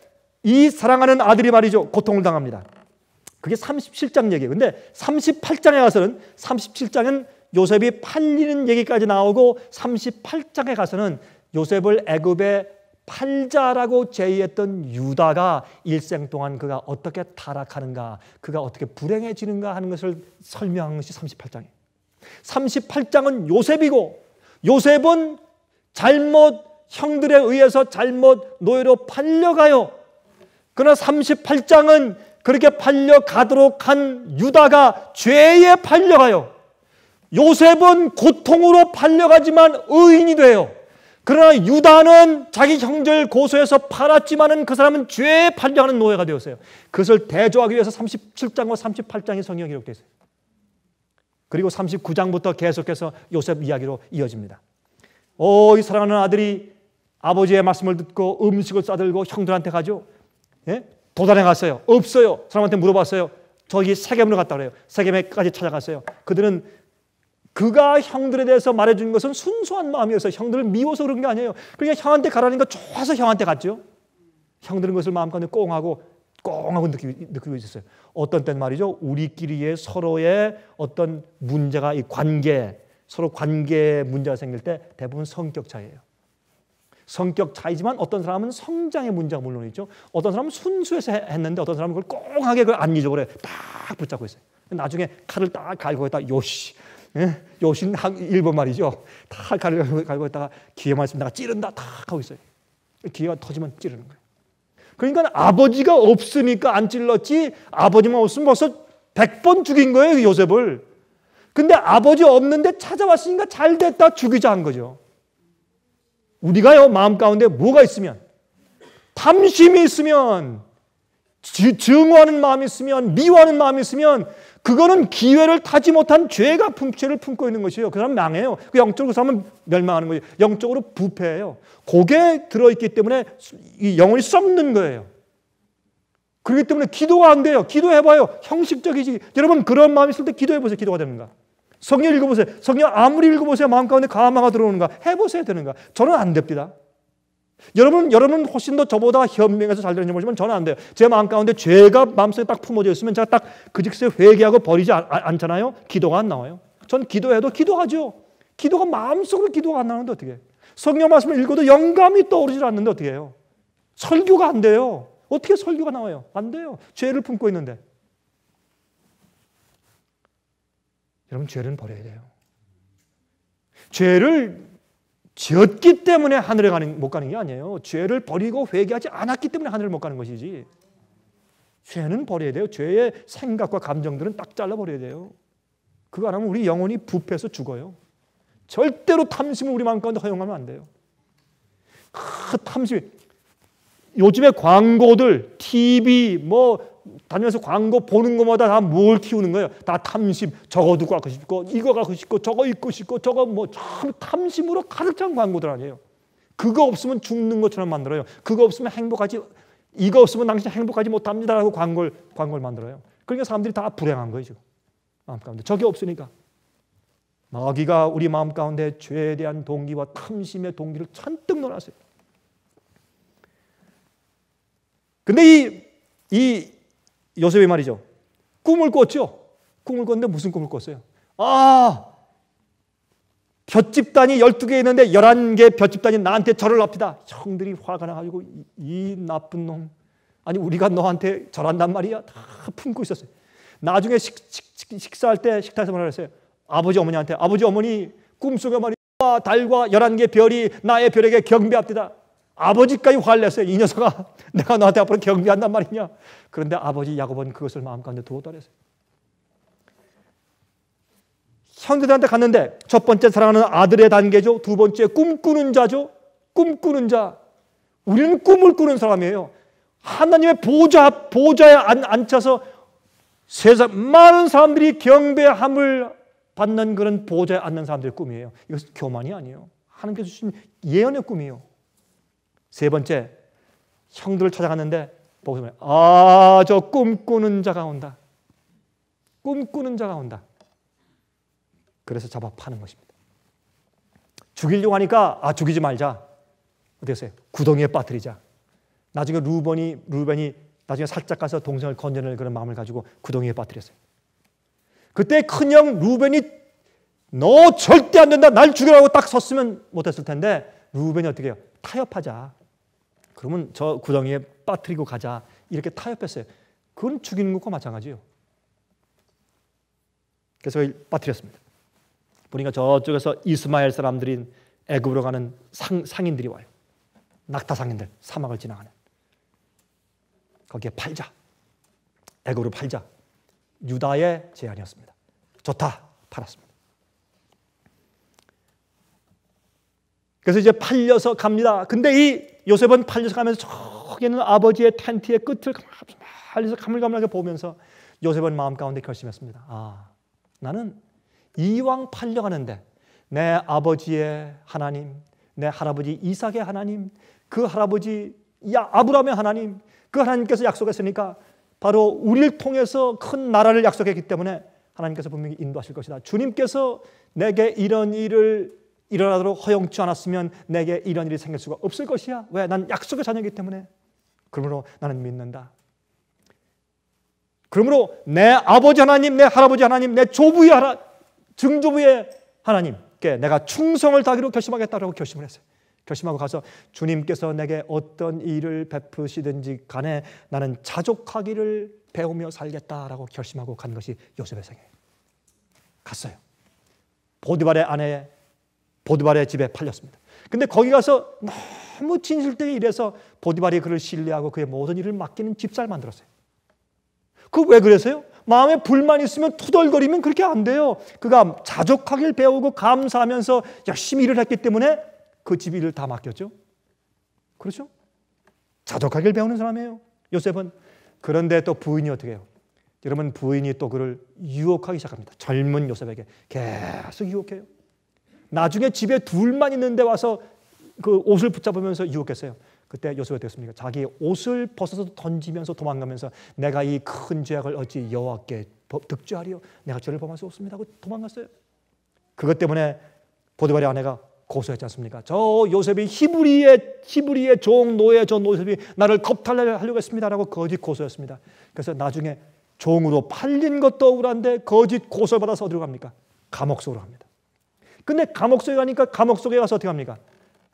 이 사랑하는 아들이 말이죠. 고통을 당합니다. 그게 37장 얘기예요. 근데 38장에 가서는 37장은 요셉이 팔리는 얘기까지 나오고 38장에 가서는 요셉을 애굽에 팔자라고 제의했던 유다가 일생 동안 그가 어떻게 타락하는가, 그가 어떻게 불행해지는가 하는 것을 설명한 것이 38장이에요. 38장은 요셉이고 요셉은 형들에 의해서 잘못 노예로 팔려가요. 그러나 38장은 그렇게 팔려가도록 한 유다가 죄에 팔려가요. 요셉은 고통으로 팔려가지만 의인이 돼요. 그러나 유다는 자기 형제를 고소해서 팔았지만은 그 사람은 죄에 팔려가는 노예가 되었어요. 그것을 대조하기 위해서 37장과 38장의 성경이 기록되어 있어요. 그리고 39장부터 계속해서 요셉 이야기로 이어집니다. 이 사랑하는 아들이 아버지의 말씀을 듣고 음식을 싸들고 형들한테 가죠. 예? 도단에 갔어요. 없어요. 사람한테 물어봤어요. 저기 세겜으로 갔다 그래요. 세겜에까지 찾아갔어요. 그들은 그가 형들에 대해서 말해준 것은 순수한 마음이어서 형들을 미워서 그런 게 아니에요. 그러니까 형한테 가라니까 좋아서 형한테 갔죠. 형들은 그것을 마음가운데 꽁하고 느끼고 있었어요. 어떤 때는 말이죠. 우리끼리의 서로의 어떤 문제가 서로 관계 문제가 생길 때 대부분 성격 차이예요. 성격 차이지만 어떤 사람은 성장의 문제가 물론 있죠. 어떤 사람은 순수해서 했는데 어떤 사람은 그걸 꽁하게 그걸 안기적으로 딱 붙잡고 있어요. 나중에 칼을 딱 갈고 있다가 요시, 요시는 일본 말이죠. 딱 칼을 갈고 있다가 기회만 있으면 내가 찌른다 딱 하고 있어요. 기회가 터지면 찌르는 거예요. 그러니까 아버지가 없으니까 안 찔렀지 아버지만 없으면 벌써 100번 죽인 거예요 요셉을. 근데 아버지 없는데 찾아왔으니까 잘 됐다 죽이자 한 거죠. 우리가요 마음 가운데 뭐가 있으면 탐심이 있으면 증오하는 마음이 있으면 미워하는 마음이 있으면 그거는 기회를 타지 못한 죄를 품고 있는 것이에요. 그 사람 망해요. 영적으로 그 사람은 멸망하는 거예요. 영적으로 부패해요. 거기에 들어있기 때문에 이 영혼이 썩는 거예요. 그렇기 때문에 기도가 안 돼요. 기도해봐요. 형식적이지. 여러분 그런 마음이 있을 때 기도해보세요. 기도가 되는가. 성경 읽어보세요. 성경 아무리 읽어보세요. 마음 가운데 가마가 들어오는가. 해보세요. 되는가. 저는 안 됩니다. 여러분은 훨씬 더 저보다 현명해서 잘 되는지 모르지만 저는 안 돼요. 제 마음 가운데 죄가 마음속에 딱 품어져 있으면 제가 딱 그 즉시 회개하고 버리지 않잖아요. 기도가 안 나와요. 전 기도해도 기도하죠. 기도가 마음속으로 기도가 안 나오는데 어떻게 해요? 성경 말씀을 읽어도 영감이 떠오르지 않는데 어떻게 해요? 설교가 안 돼요. 어떻게 설교가 나와요? 안 돼요. 죄를 품고 있는데. 여러분 죄는 버려야 돼요. 죄를 지었기 때문에 하늘에 못 가는 게 아니에요. 죄를 버리고 회개하지 않았기 때문에 하늘을 못 가는 것이지. 죄는 버려야 돼요. 죄의 생각과 감정들은 딱 잘라버려야 돼요. 그거 안 하면 우리 영혼이 부패해서 죽어요. 절대로 탐심을 우리 마음 가운데 허용하면 안 돼요. 탐심. 요즘에 광고들, TV, 다니면서 광고 보는 것마다 다 뭘 키우는 거예요? 다 탐심. 저거 갖고 싶고, 이거 갖고 싶고, 저거 입고 싶고, 저거 참 탐심으로 가득 찬 광고들 아니에요. 그거 없으면 죽는 것처럼 만들어요. 그거 없으면 이거 없으면 당신 행복하지 못합니다라고 광고를 만들어요. 그러니까 사람들이 다 불행한 거예요, 지금. 마음 가운데. 저게 없으니까. 마귀가 우리 마음 가운데 죄에 대한 동기와 탐심의 동기를 잔뜩 넣어놨어요. 근데 이 요셉이 말이죠. 꿈을 꿨죠. 꿈을 꿨는데 무슨 꿈을 꿨어요? 볏집단이 12개 있는데 11개 볏집단이 나한테 절을 합니다. 형들이 화가 나가지고 이 나쁜 놈. 아니 우리가 너한테 절한단 말이야. 다 품고 있었어요. 나중에 식사할 때 식탁에서 뭐라 그랬어요? 아버지 어머니한테 아버지 어머니 꿈속에 말이야 달과 11개 별이 나의 별에게 경배합니다. 아버지까지 화를 냈어요. 이 녀석아 내가 너한테 앞으로 경배한단 말이냐. 그런데 아버지 야곱은 그것을 마음 가운데 두었다 그랬어요. 형제들한테 갔는데 첫 번째 사랑하는 아들의 단계죠. 두 번째 꿈꾸는 자죠. 꿈꾸는 자. 우리는 꿈을 꾸는 사람이에요. 하나님의 보좌에 앉혀서 세상 많은 사람들이 경배함을 받는 그런 보좌에 앉는 사람들의 꿈이에요. 이것은 교만이 아니에요. 하나님께서 주신 예언의 꿈이에요. 세 번째, 형들을 찾아갔는데 보고 저 꿈꾸는 자가 온다. 꿈꾸는 자가 온다. 그래서 잡아 파는 것입니다. 죽이려고 하니까 죽이지 말자. 어떻게 했어요? 구덩이에 빠뜨리자. 나중에 루벤이 나중에 살짝 가서 동생을 건져낼 그런 마음을 가지고 구덩이에 빠뜨렸어요. 그때 큰형 루벤이 너 절대 안 된다. 날 죽여라고 딱 섰으면 못했을 텐데 루벤이 어떻게 해요? 타협하자. 그러면 저 구덩이에 빠뜨리고 가자. 이렇게 타협했어요. 그건 죽이는 것과 마찬가지예요. 그래서 빠뜨렸습니다. 보니까 저쪽에서 이스마엘 사람들인 애굽으로 가는 상인들이 와요. 낙타 상인들, 사막을 지나가는. 거기에 팔자. 애굽으로 팔자. 유다의 제안이었습니다. 좋다. 팔았습니다. 그래서 이제 팔려서 갑니다. 근데 이 요셉은 팔려서 가면서 저기는 아버지의 텐트의 끝을 팔려서 가물가물하게 보면서 요셉은 마음 가운데 결심했습니다. 나는 이왕 팔려가는데 내 아버지의 하나님, 내 할아버지 이삭의 하나님, 그 할아버지 아브라함의 하나님, 그 하나님께서 약속했으니까 바로 우리를 통해서 큰 나라를 약속했기 때문에 하나님께서 분명히 인도하실 것이다. 주님께서 내게 이런 일을 일어나도록 허용치 않았으면 내게 이런 일이 생길 수가 없을 것이야. 왜? 난 약속의 자녀이기 때문에. 그러므로 나는 믿는다. 그러므로 내 아버지 하나님, 내 할아버지 하나님, 내 조부의 증조부의 하나님께 내가 충성을 다하기로 결심하겠다라고 결심을 했어요. 결심하고 가서 주님께서 내게 어떤 일을 베푸시든지 간에 나는 자족하기를 배우며 살겠다라고 결심하고 간 것이 요셉의 생애예요. 갔어요. 보디발의 집에 팔렸습니다. 근데 거기 가서 너무 진실되게 일해서 보디발이 그를 신뢰하고 그의 모든 일을 맡기는 집사를 만들었어요. 그 왜 그랬어요? 마음에 불만 있으면 투덜거리면 그렇게 안 돼요. 그가 자족하길 배우고 감사하면서 열심히 일을 했기 때문에 그 집 일을 다 맡겼죠. 그렇죠? 자족하길 배우는 사람이에요. 요셉은. 그런데 또 부인이 어떻게 해요? 여러분 부인이 또 그를 유혹하기 시작합니다. 젊은 요셉에게 계속 유혹해요. 나중에 집에 둘만 있는데 와서 그 옷을 붙잡으면서 유혹했어요. 그때 요셉이 어땠습니까? 자기 옷을 벗어서 던지면서 도망가면서 내가 이 큰 죄악을 어찌 여호와께 득죄하리요? 내가 죄를 범할 수 없습니다 하고 도망갔어요. 그것 때문에 보디발의 아내가 고소했지 않습니까? 저 요셉이 히브리의 종 노예 저 요셉이 나를 겁탈하려고 했습니다라고 거짓 고소했습니다. 그래서 나중에 종으로 팔린 것도 억울한데 거짓 고소를 받아서 어디로 갑니까? 감옥 속으로 갑니다. 근데 감옥 속에 가니까 감옥 속에 가서 어떻게 합니까?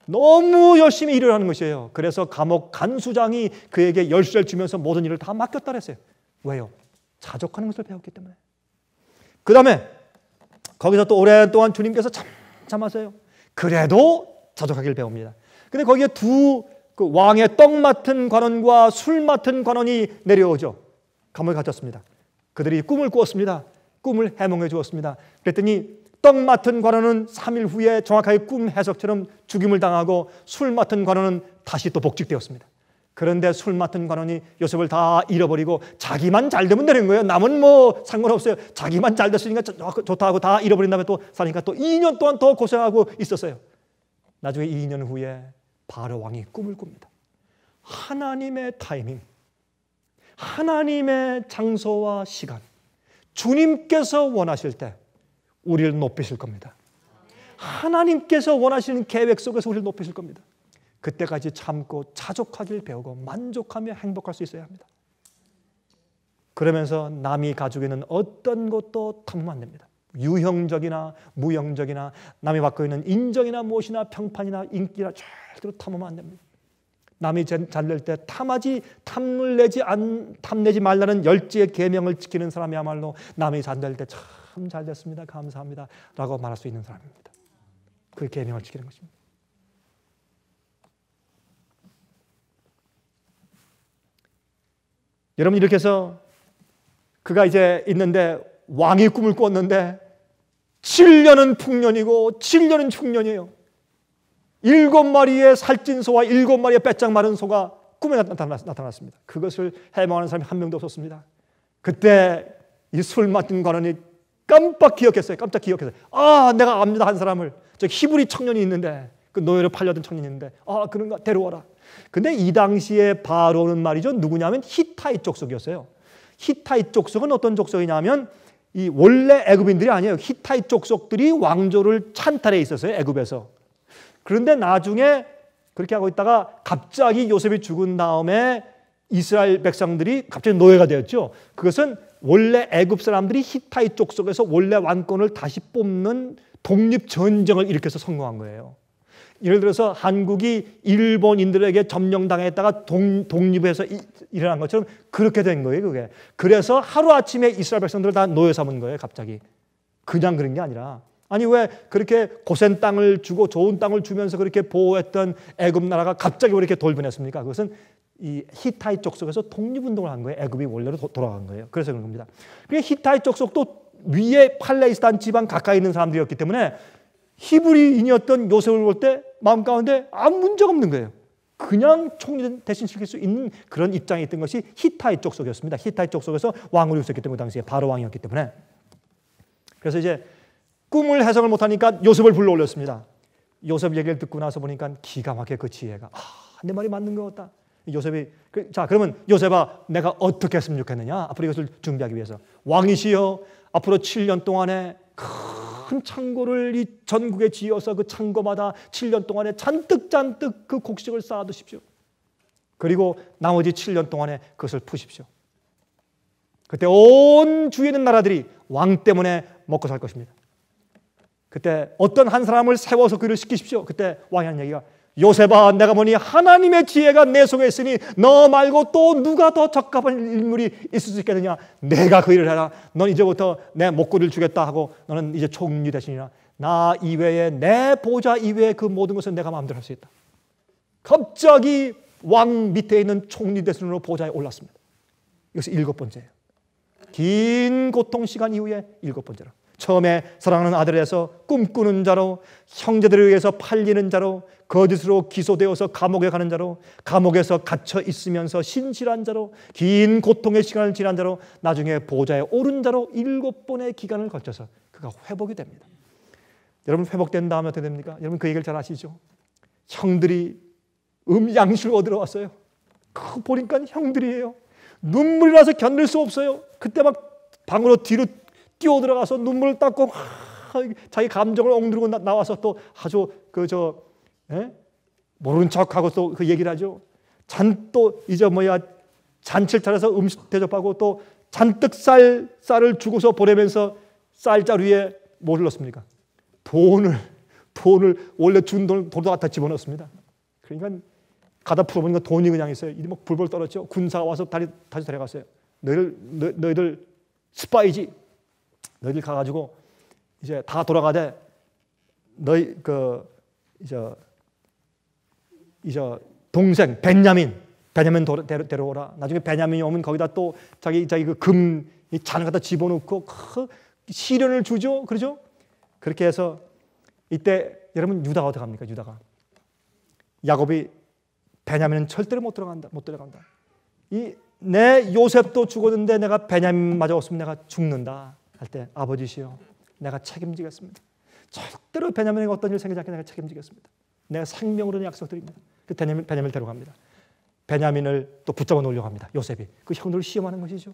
너무 열심히 일을 하는 것이에요. 그래서 감옥 간수장이 그에게 열쇠를 주면서 모든 일을 다 맡겼다 그랬어요. 왜요? 자족하는 것을 배웠기 때문에. 그 다음에 거기서 또 오랫동안 주님께서 참하세요. 그래도 자족하기를 배웁니다. 근데 거기에 두 그 왕의 떡 맡은 관원과 술 맡은 관원이 내려오죠. 감옥에 갇혔습니다. 그들이 꿈을 꾸었습니다. 꿈을 해몽해 주었습니다. 그랬더니 떡 맡은 관원은 3일 후에 정확하게 꿈 해석처럼 죽임을 당하고 술 맡은 관원은 다시 또 복직되었습니다. 그런데 술 맡은 관원이 요셉을 다 잃어버리고 자기만 잘 되면 되는 거예요. 남은 뭐 상관없어요. 자기만 잘 됐으니까 좋다 하고 다 잃어버린 다음에 또 사니까 또 2년 동안 더 고생하고 있었어요. 나중에 2년 후에 바로 왕이 꿈을 꿉니다. 하나님의 타이밍, 하나님의 장소와 시간, 주님께서 원하실 때 우리를 높이실 겁니다. 하나님께서 원하시는 계획 속에서 우리를 높이실 겁니다. 그때까지 참고 자족하길 배우고 만족하며 행복할 수 있어야 합니다. 그러면서 남이 가지고 있는 어떤 것도 탐하면 안 됩니다. 유형적이나 무형적이나 남이 받고 있는 인정이나 무엇이나 평판이나 인기나 절대로 탐하면 안 됩니다. 남이 잘될 때 탐내지 말라는 열지의 계명을 지키는 사람이야말로 남이 잘될 때 참 잘됐습니다. 감사합니다. 라고 말할 수 있는 사람입니다. 그 계명을 지키는 것입니다. 여러분 이렇게 해서 그가 이제 있는데 왕이 꿈을 꿨는데 7년은 풍년이고 7년은 충년이에요. 7마리의 살찐 소와 7마리의 빼짝 마른 소가 꿈에 나타났습니다. 그것을 해몽하는 사람이 한 명도 없었습니다. 그때 이 술 맡은 관원이 깜짝 기억했어요. 아, 내가 압니다. 한 사람을. 저 히브리 청년이 있는데 그 노예로 팔려던 청년이 있는데 아, 그런가? 데려와라. 근데 이 당시에 바로는 말이죠. 누구냐면 히타이 족속이었어요. 히타이 족속은 어떤 족속이냐면 이 원래 애굽인들이 아니에요. 히타이 족속들이 왕조를 찬탈해 있었어요. 애굽에서. 그런데 나중에 그렇게 하고 있다가 갑자기 요셉이 죽은 다음에 이스라엘 백성들이 갑자기 노예가 되었죠. 그것은 원래 애굽 사람들이 히타이 족속에서 원래 왕권을 다시 뽑는 독립전쟁을 일으켜서 성공한 거예요. 예를 들어서 한국이 일본인들에게 점령당했다가 독립해서 일어난 것처럼 그렇게 된 거예요. 그게. 그래서 하루아침에 이스라엘 백성들을 다 노예 삼은 거예요. 갑자기. 그냥 그런 게 아니라. 아니 왜 그렇게 고센 땅을 주고 좋은 땅을 주면서 그렇게 보호했던 애굽 나라가 갑자기 왜 이렇게 돌변했습니까? 그것은 이 히타이 족속에서 독립운동을 한 거예요. 애굽이 원래로 돌아간 거예요. 그래서 그런 겁니다. 그리고 히타이 족속도 위에 팔레스타인 지방 가까이 있는 사람들이었기 때문에 히브리인이었던 요셉을 볼 때 마음 가운데 아무 문제가 없는 거예요. 그냥 총리 대신 시킬 수 있는 그런 입장에 있던 것이 히타이 족속이었습니다. 히타이 족속에서 왕으로 있었기 때문에 그 당시에 바로 왕이었기 때문에. 그래서 이제 꿈을 해석을 못하니까 요셉을 불러 올렸습니다. 요셉 얘기를 듣고 나서 보니까 기가 막히게 그 지혜가 내 말이 맞는 것 같다. 요셉이 자 그러면 요셉아 내가 어떻게 했으면 좋겠느냐. 앞으로 이것을 준비하기 위해서 왕이시여 앞으로 7년 동안에 큰 창고를 이 전국에 지어서 그 창고마다 7년 동안에 잔뜩 그 곡식을 쌓아두십시오. 그리고 나머지 7년 동안에 그것을 푸십시오. 그때 온 주위에 있는 나라들이 왕 때문에 먹고 살 것입니다. 그때 어떤 한 사람을 세워서 그 일을 시키십시오. 그때 왕이 하는 얘기가 요셉아 내가 보니 하나님의 지혜가 내 속에 있으니 너 말고 또 누가 더 적합한 인물이 있을 수 있겠느냐. 내가 그 일을 해라. 넌 이제부터 내 목걸이를 주겠다 하고 너는 이제 총리 대신이라. 나 이외에 내 보좌 이외에 그 모든 것은 내가 마음대로 할 수 있다. 갑자기 왕 밑에 있는 총리 대신으로 보좌에 올랐습니다. 이것이 7번째예요. 긴 고통 시간 이후에 7번째로. 처음에 사랑하는 아들에서 꿈꾸는 자로, 형제들에 의해서 팔리는 자로, 거짓으로 기소되어서 감옥에 가는 자로, 감옥에서 갇혀 있으면서 신실한 자로, 긴 고통의 시간을 지난 자로, 나중에 보좌에 오른 자로 7번의 기간을 거쳐서 그가 회복이 됩니다. 여러분 회복된 다음에 어떻게 됩니까? 여러분 그 얘기를 잘 아시죠? 형들이 양식을 얻으러 왔어요. 보니까 형들이에요. 눈물이 나서 견딜 수 없어요. 그때 막 방으로 뒤로 뛰어 들어가서 눈물을 닦고 자기 감정을 억누르고 나와서 또 아주 모른 척하고 또 그 얘기를 하죠. 또 이제 잔치를 차려서 음식 대접하고 또 잔뜩 쌀을 주고서 보내면서 쌀자루에 뭘 넣습니까? 돈을 원래 준 돈을 갖다 집어넣습니다. 그러니까 가다 풀어보니까 돈이 그냥 있어요. 이리 막 불벌 떨었죠. 군사가 와서 다시 데려갔어요. 너희들 스파이지. 너희들 가가지고 이제 다 돌아가되 너희 이제 이제 동생 베냐민 데려오라. 나중에 베냐민이 오면 거기다 또 자기 그 금 잔을 갖다 집어넣고 시련을 주죠. 그러죠? 그렇게 해서 이때 여러분 유다가 어떻게 합니까? 유다가 야곱이 베냐민은 절대로 못 들어간다. 내 요셉도 죽었는데 내가 베냐민마저 없으면 내가 죽는다 할 때 아버지시여 내가 책임지겠습니다. 절대로 베냐민에게 어떤 일 생기지 않게 내가 책임지겠습니다. 내가 생명으로 약속드립니다. 그 베냐민을 데려갑니다. 베냐민을 또 붙잡아 놓으려고 합니다. 요셉이 그 형들을 시험하는 것이죠.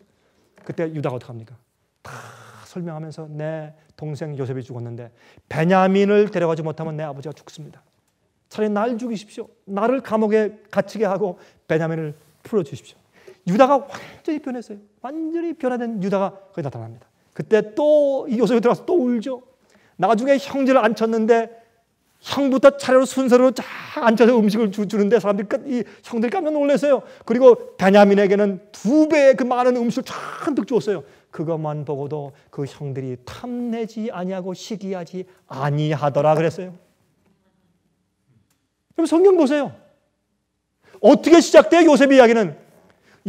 그때 유다가 어떻게 합니까? 다 설명하면서 내 동생 요셉이 죽었는데 베냐민을 데려가지 못하면 내 아버지가 죽습니다. 차라리 날 죽이십시오. 나를 감옥에 갇히게 하고 베냐민을 풀어주십시오. 유다가 완전히 변했어요. 완전히 변화된 유다가 거기 나타납니다. 그때 또 요셉이 들어가서 또 울죠. 나중에 형제를 앉혔는데 형부터 차례로 순서로 쫙 앉혀서 음식을 주는데 사람들이 형들이 깜짝 놀랐어요. 그리고 베냐민에게는 2배의 그 많은 음식을 잔뜩 주었어요. 그것만 보고도 그 형들이 탐내지 아니하고 시기하지 아니하더라 그랬어요. 그럼 성경 보세요. 어떻게 시작돼요? 요셉 이야기는.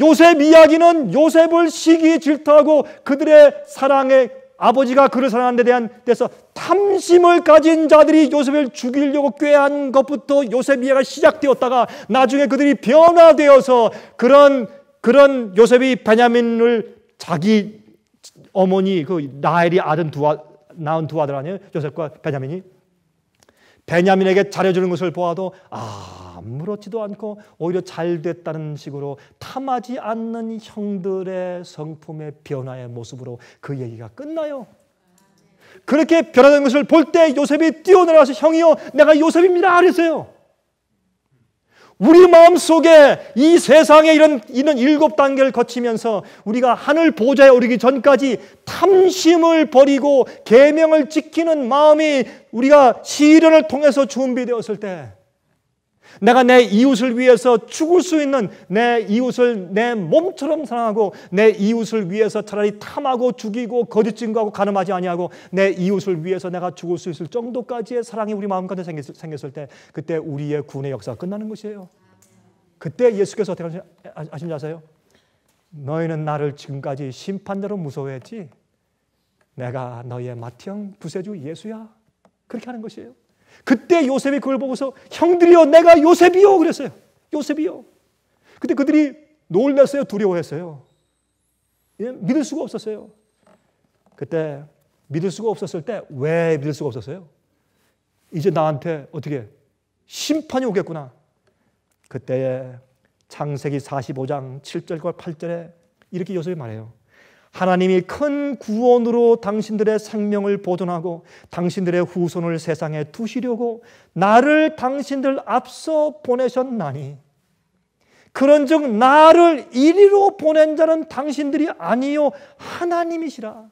요셉 이야기는 요셉을 시기 질투하고 그들의 사랑에 아버지가 그를 사랑하는 데 대한 데서 탐심을 가진 자들이 요셉을 죽이려고 꾀한 것부터 요셉 이야기가 시작되었다가 나중에 그들이 변화되어서 그런 요셉이 베냐민을 자기 어머니 그 라헬이 낳은 두 아들 아니에요? 요셉과 베냐민이 베냐민에게 잘해주는 것을 보아도 아무렇지도 않고 오히려 잘 됐다는 식으로 탐하지 않는 형들의 성품의 변화의 모습으로 그 얘기가 끝나요. 그렇게 변화된 것을 볼 때 요셉이 뛰어나가서 형이요 내가 요셉입니다 그랬어요. 우리 마음속에 이 세상에 이런 7단계를 거치면서 우리가 하늘 보좌에 오르기 전까지 탐심을 버리고 계명을 지키는 마음이 우리가 시련을 통해서 준비되었을 때 내가 내 이웃을 위해서 죽을 수 있는 내 이웃을 내 몸처럼 사랑하고 내 이웃을 위해서 차라리 탐하고 죽이고 거짓 증거하고 간음하지 아니하고 내 이웃을 위해서 내가 죽을 수 있을 정도까지의 사랑이 우리 마음 가운데 생겼을 때 그때 우리의 구원의 역사가 끝나는 것이에요. 그때 예수께서 어떻게 하신지 아세요? 너희는 나를 지금까지 심판대로 무서워했지 내가 너희의 맏형 구세주 예수야 그렇게 하는 것이에요. 그때 요셉이 그걸 보고서 형들이여 내가 요셉이요 그랬어요. 요셉이요. 그때 그들이 놀랐어요. 두려워했어요. 믿을 수가 없었어요. 그때 믿을 수가 없었을 때 왜 믿을 수가 없었어요? 이제 나한테 어떻게 심판이 오겠구나. 그때에 창세기 45장 7절과 8절에 이렇게 요셉이 말해요. 하나님이 큰 구원으로 당신들의 생명을 보존하고 당신들의 후손을 세상에 두시려고 나를 당신들 앞서 보내셨나니 그런즉 나를 이리로 보낸 자는 당신들이 아니요 하나님이시라.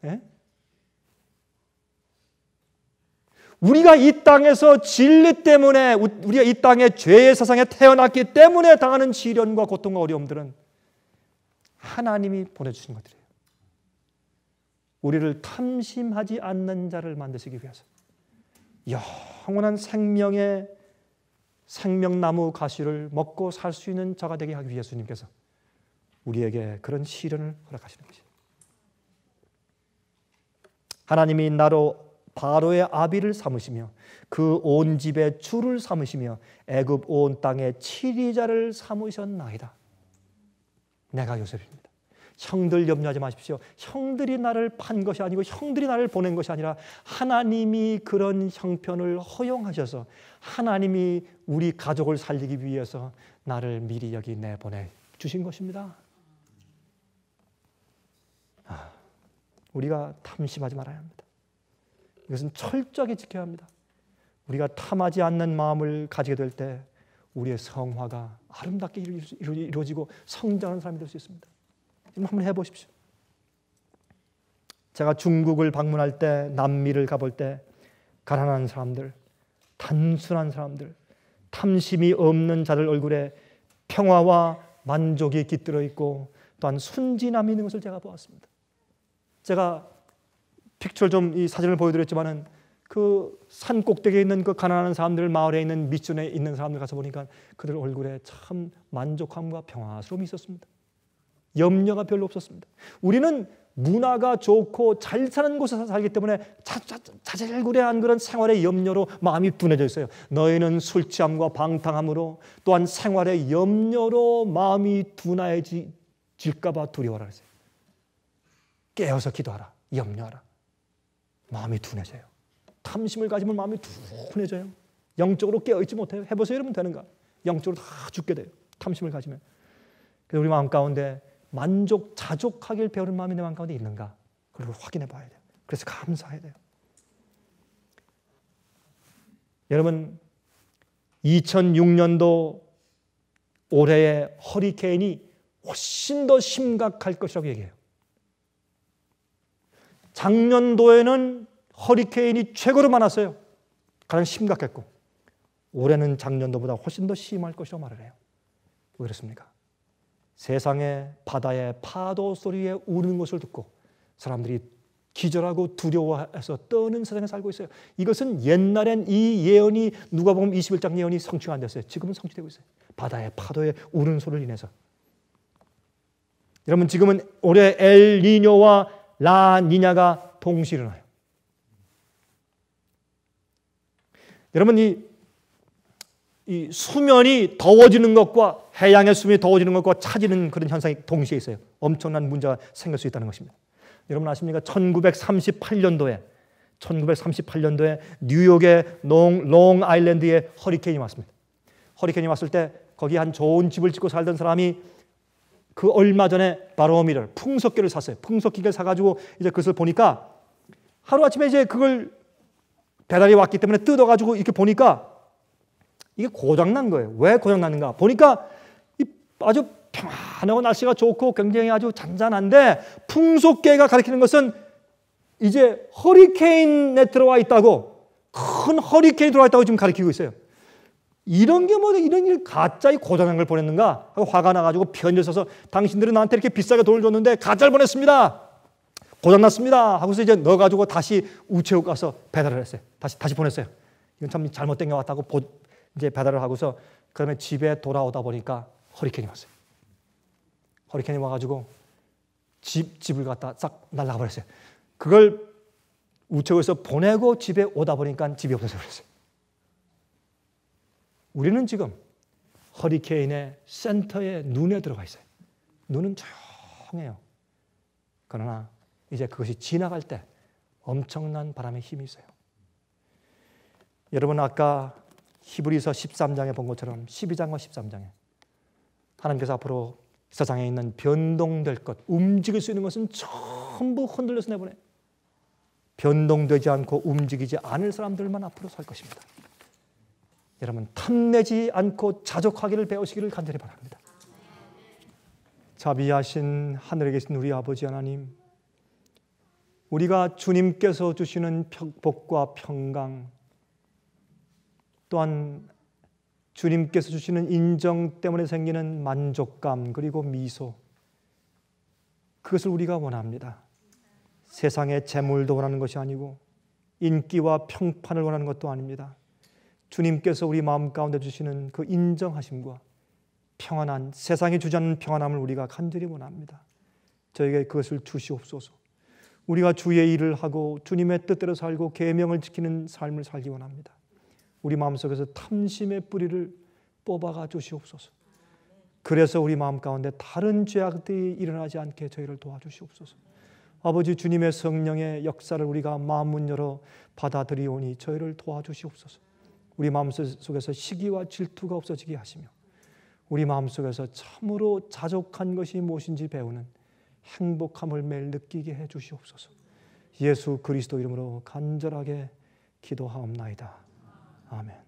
예? 우리가 이 땅에서 진리 때문에 우리가 이 땅의 죄의 세상에 태어났기 때문에 당하는 시련과 고통과 어려움들은 하나님이 보내주신 것들이에요. 우리를 탐심하지 않는 자를 만드시기 위해서 영원한 생명의 생명나무 가시를 먹고 살 수 있는 자가 되게 하기 위해 주님께서 우리에게 그런 시련을 허락하시는 것이에요. 하나님이 나로 바로의 아비를 삼으시며 그 온 집의 주를 삼으시며 애굽 온 땅의 치리자를 삼으셨나이다. 내가 요셉입니다. 형들 염려하지 마십시오. 형들이 나를 판 것이 아니고 형들이 나를 보낸 것이 아니라 하나님이 그런 형편을 허용하셔서 하나님이 우리 가족을 살리기 위해서 나를 미리 여기 내보내 주신 것입니다. 우리가 탐심하지 말아야 합니다. 이것은 철저하게 지켜야 합니다. 우리가 탐하지 않는 마음을 가지게 될 때 우리의 성화가 아름답게 이루어지고 성장하는 사람이 될 수 있습니다. 한번 해보십시오. 제가 중국을 방문할 때 남미를 가볼 때 가난한 사람들, 단순한 사람들, 탐심이 없는 자들 얼굴에 평화와 만족이 깃들어 있고 또한 순진함이 있는 것을 제가 보았습니다. 제가 픽처 좀 이 사진을 보여드렸지만은 그 산 꼭대기에 있는 그 가난한 사람들, 마을에 있는 미션에 있는 사람들 가서 보니까 그들 얼굴에 참 만족함과 평화스러움이 있었습니다. 염려가 별로 없었습니다. 우리는 문화가 좋고 잘 사는 곳에서 살기 때문에 자잘구레한 그런 생활의 염려로 마음이 둔해져 있어요. 너희는 술 취함과 방탕함으로 또한 생활의 염려로 마음이 둔해질까 봐 두려워라 그랬어요. 깨어서 기도하라. 염려하라. 마음이 둔해져요. 탐심을 가지면 마음이 둔해져요. 영적으로 깨어있지 못해요. 해보세요. 이러면 되는가? 영적으로 다 죽게 돼요. 탐심을 가지면. 그래서 우리 마음 가운데 자족하길 배우는 마음이 내 마음 가운데 있는가? 그걸 확인해 봐야 돼요. 그래서 감사해야 돼요. 여러분, 2006년도 올해의 허리케인이 훨씬 더 심각할 것이라고 얘기해요. 작년도에는 허리케인이 최고로 많았어요. 가장 심각했고 올해는 작년도보다 훨씬 더 심할 것이라고 말을 해요. 왜 그렇습니까? 세상의 바다의 파도 소리에 우는 것을 듣고 사람들이 기절하고 두려워해서 떠는 세상에 살고 있어요. 이것은 옛날엔 이 예언이 누가복음 21장 예언이 성취가 안 됐어요. 지금은 성취되고 있어요. 바다의 파도에 우는 소리를 인해서. 여러분, 지금은 올해 엘니뇨와 라니냐가 동시에 일어나요. 여러분, 이 수면이 더워지는 것과 해양의 수면이 더워지는 것과 차지는 그런 현상이 동시에 있어요. 엄청난 문제가 생길 수 있다는 것입니다. 여러분 아십니까? 1938년도에 뉴욕의 롱 아일랜드에 허리케인이 왔습니다. 허리케인이 왔을 때 거기 한 좋은 집을 짓고 살던 사람이 그 얼마 전에 바로미터 풍속기를 샀어요. 풍속기를 사가지고 이제 그것을 보니까 하루아침에 이제 그걸 배달이 왔기 때문에 뜯어가지고 이렇게 보니까 이게 고장난 거예요. 왜 고장났는가? 보니까 아주 평안하고 날씨가 좋고 굉장히 아주 잔잔한데 풍속계가 가리키는 것은 이제 허리케인에 들어와 있다고, 큰 허리케인이 들어와 있다고 지금 가리키고 있어요. 이런 게 뭐냐, 이런 일 가짜의 고장난 걸 보냈는가 하고 화가 나가지고 편지를 써서 당신들은 나한테 이렇게 비싸게 돈을 줬는데 가짜를 보냈습니다. 고장났습니다. 하고서 이제 넣어가지고 다시 우체국 가서 배달을 했어요. 다시 보냈어요. 이건 참 잘못된 게 왔다고 이제 배달을 하고서 그다음에 집에 돌아오다 보니까 허리케인이 왔어요. 허리케인이 와가지고 집을 갖다 싹 날라가 버렸어요. 그걸 우체국에서 보내고 집에 오다 보니까 집이 없어져 버렸어요. 우리는 지금 허리케인의 센터에 눈에 들어가 있어요. 눈은 조용해요. 그러나 이제 그것이 지나갈 때 엄청난 바람의 힘이 있어요. 여러분 아까 히브리서 13장에 본 것처럼 12장과 13장에 하나님께서 앞으로 세상에 있는 변동될 것, 움직일 수 있는 것은 전부 흔들려서 내보내. 변동되지 않고 움직이지 않을 사람들만 앞으로 설 것입니다. 여러분 탐내지 않고 자족하기를 배우시기를 간절히 바랍니다. 자비하신 하늘에 계신 우리 아버지 하나님, 우리가 주님께서 주시는 복과 평강, 또한 주님께서 주시는 인정 때문에 생기는 만족감 그리고 미소, 그것을 우리가 원합니다. 세상의 재물도 원하는 것이 아니고 인기와 평판을 원하는 것도 아닙니다. 주님께서 우리 마음 가운데 주시는 그 인정하심과 평안한, 세상이 주지 않는 평안함을 우리가 간절히 원합니다. 저에게 그것을 주시옵소서. 우리가 주의 일을 하고 주님의 뜻대로 살고 계명을 지키는 삶을 살기 원합니다. 우리 마음속에서 탐심의 뿌리를 뽑아가 주시옵소서. 그래서 우리 마음 가운데 다른 죄악들이 일어나지 않게 저희를 도와주시옵소서. 아버지, 주님의 성령의 역사를 우리가 마음문 열어 받아들이오니 저희를 도와주시옵소서. 우리 마음속에서 시기와 질투가 없어지게 하시며 우리 마음속에서 참으로 자족한 것이 무엇인지 배우는 행복함을 매일 느끼게 해 주시옵소서. 예수 그리스도 이름으로 간절하게 기도하옵나이다. 아멘.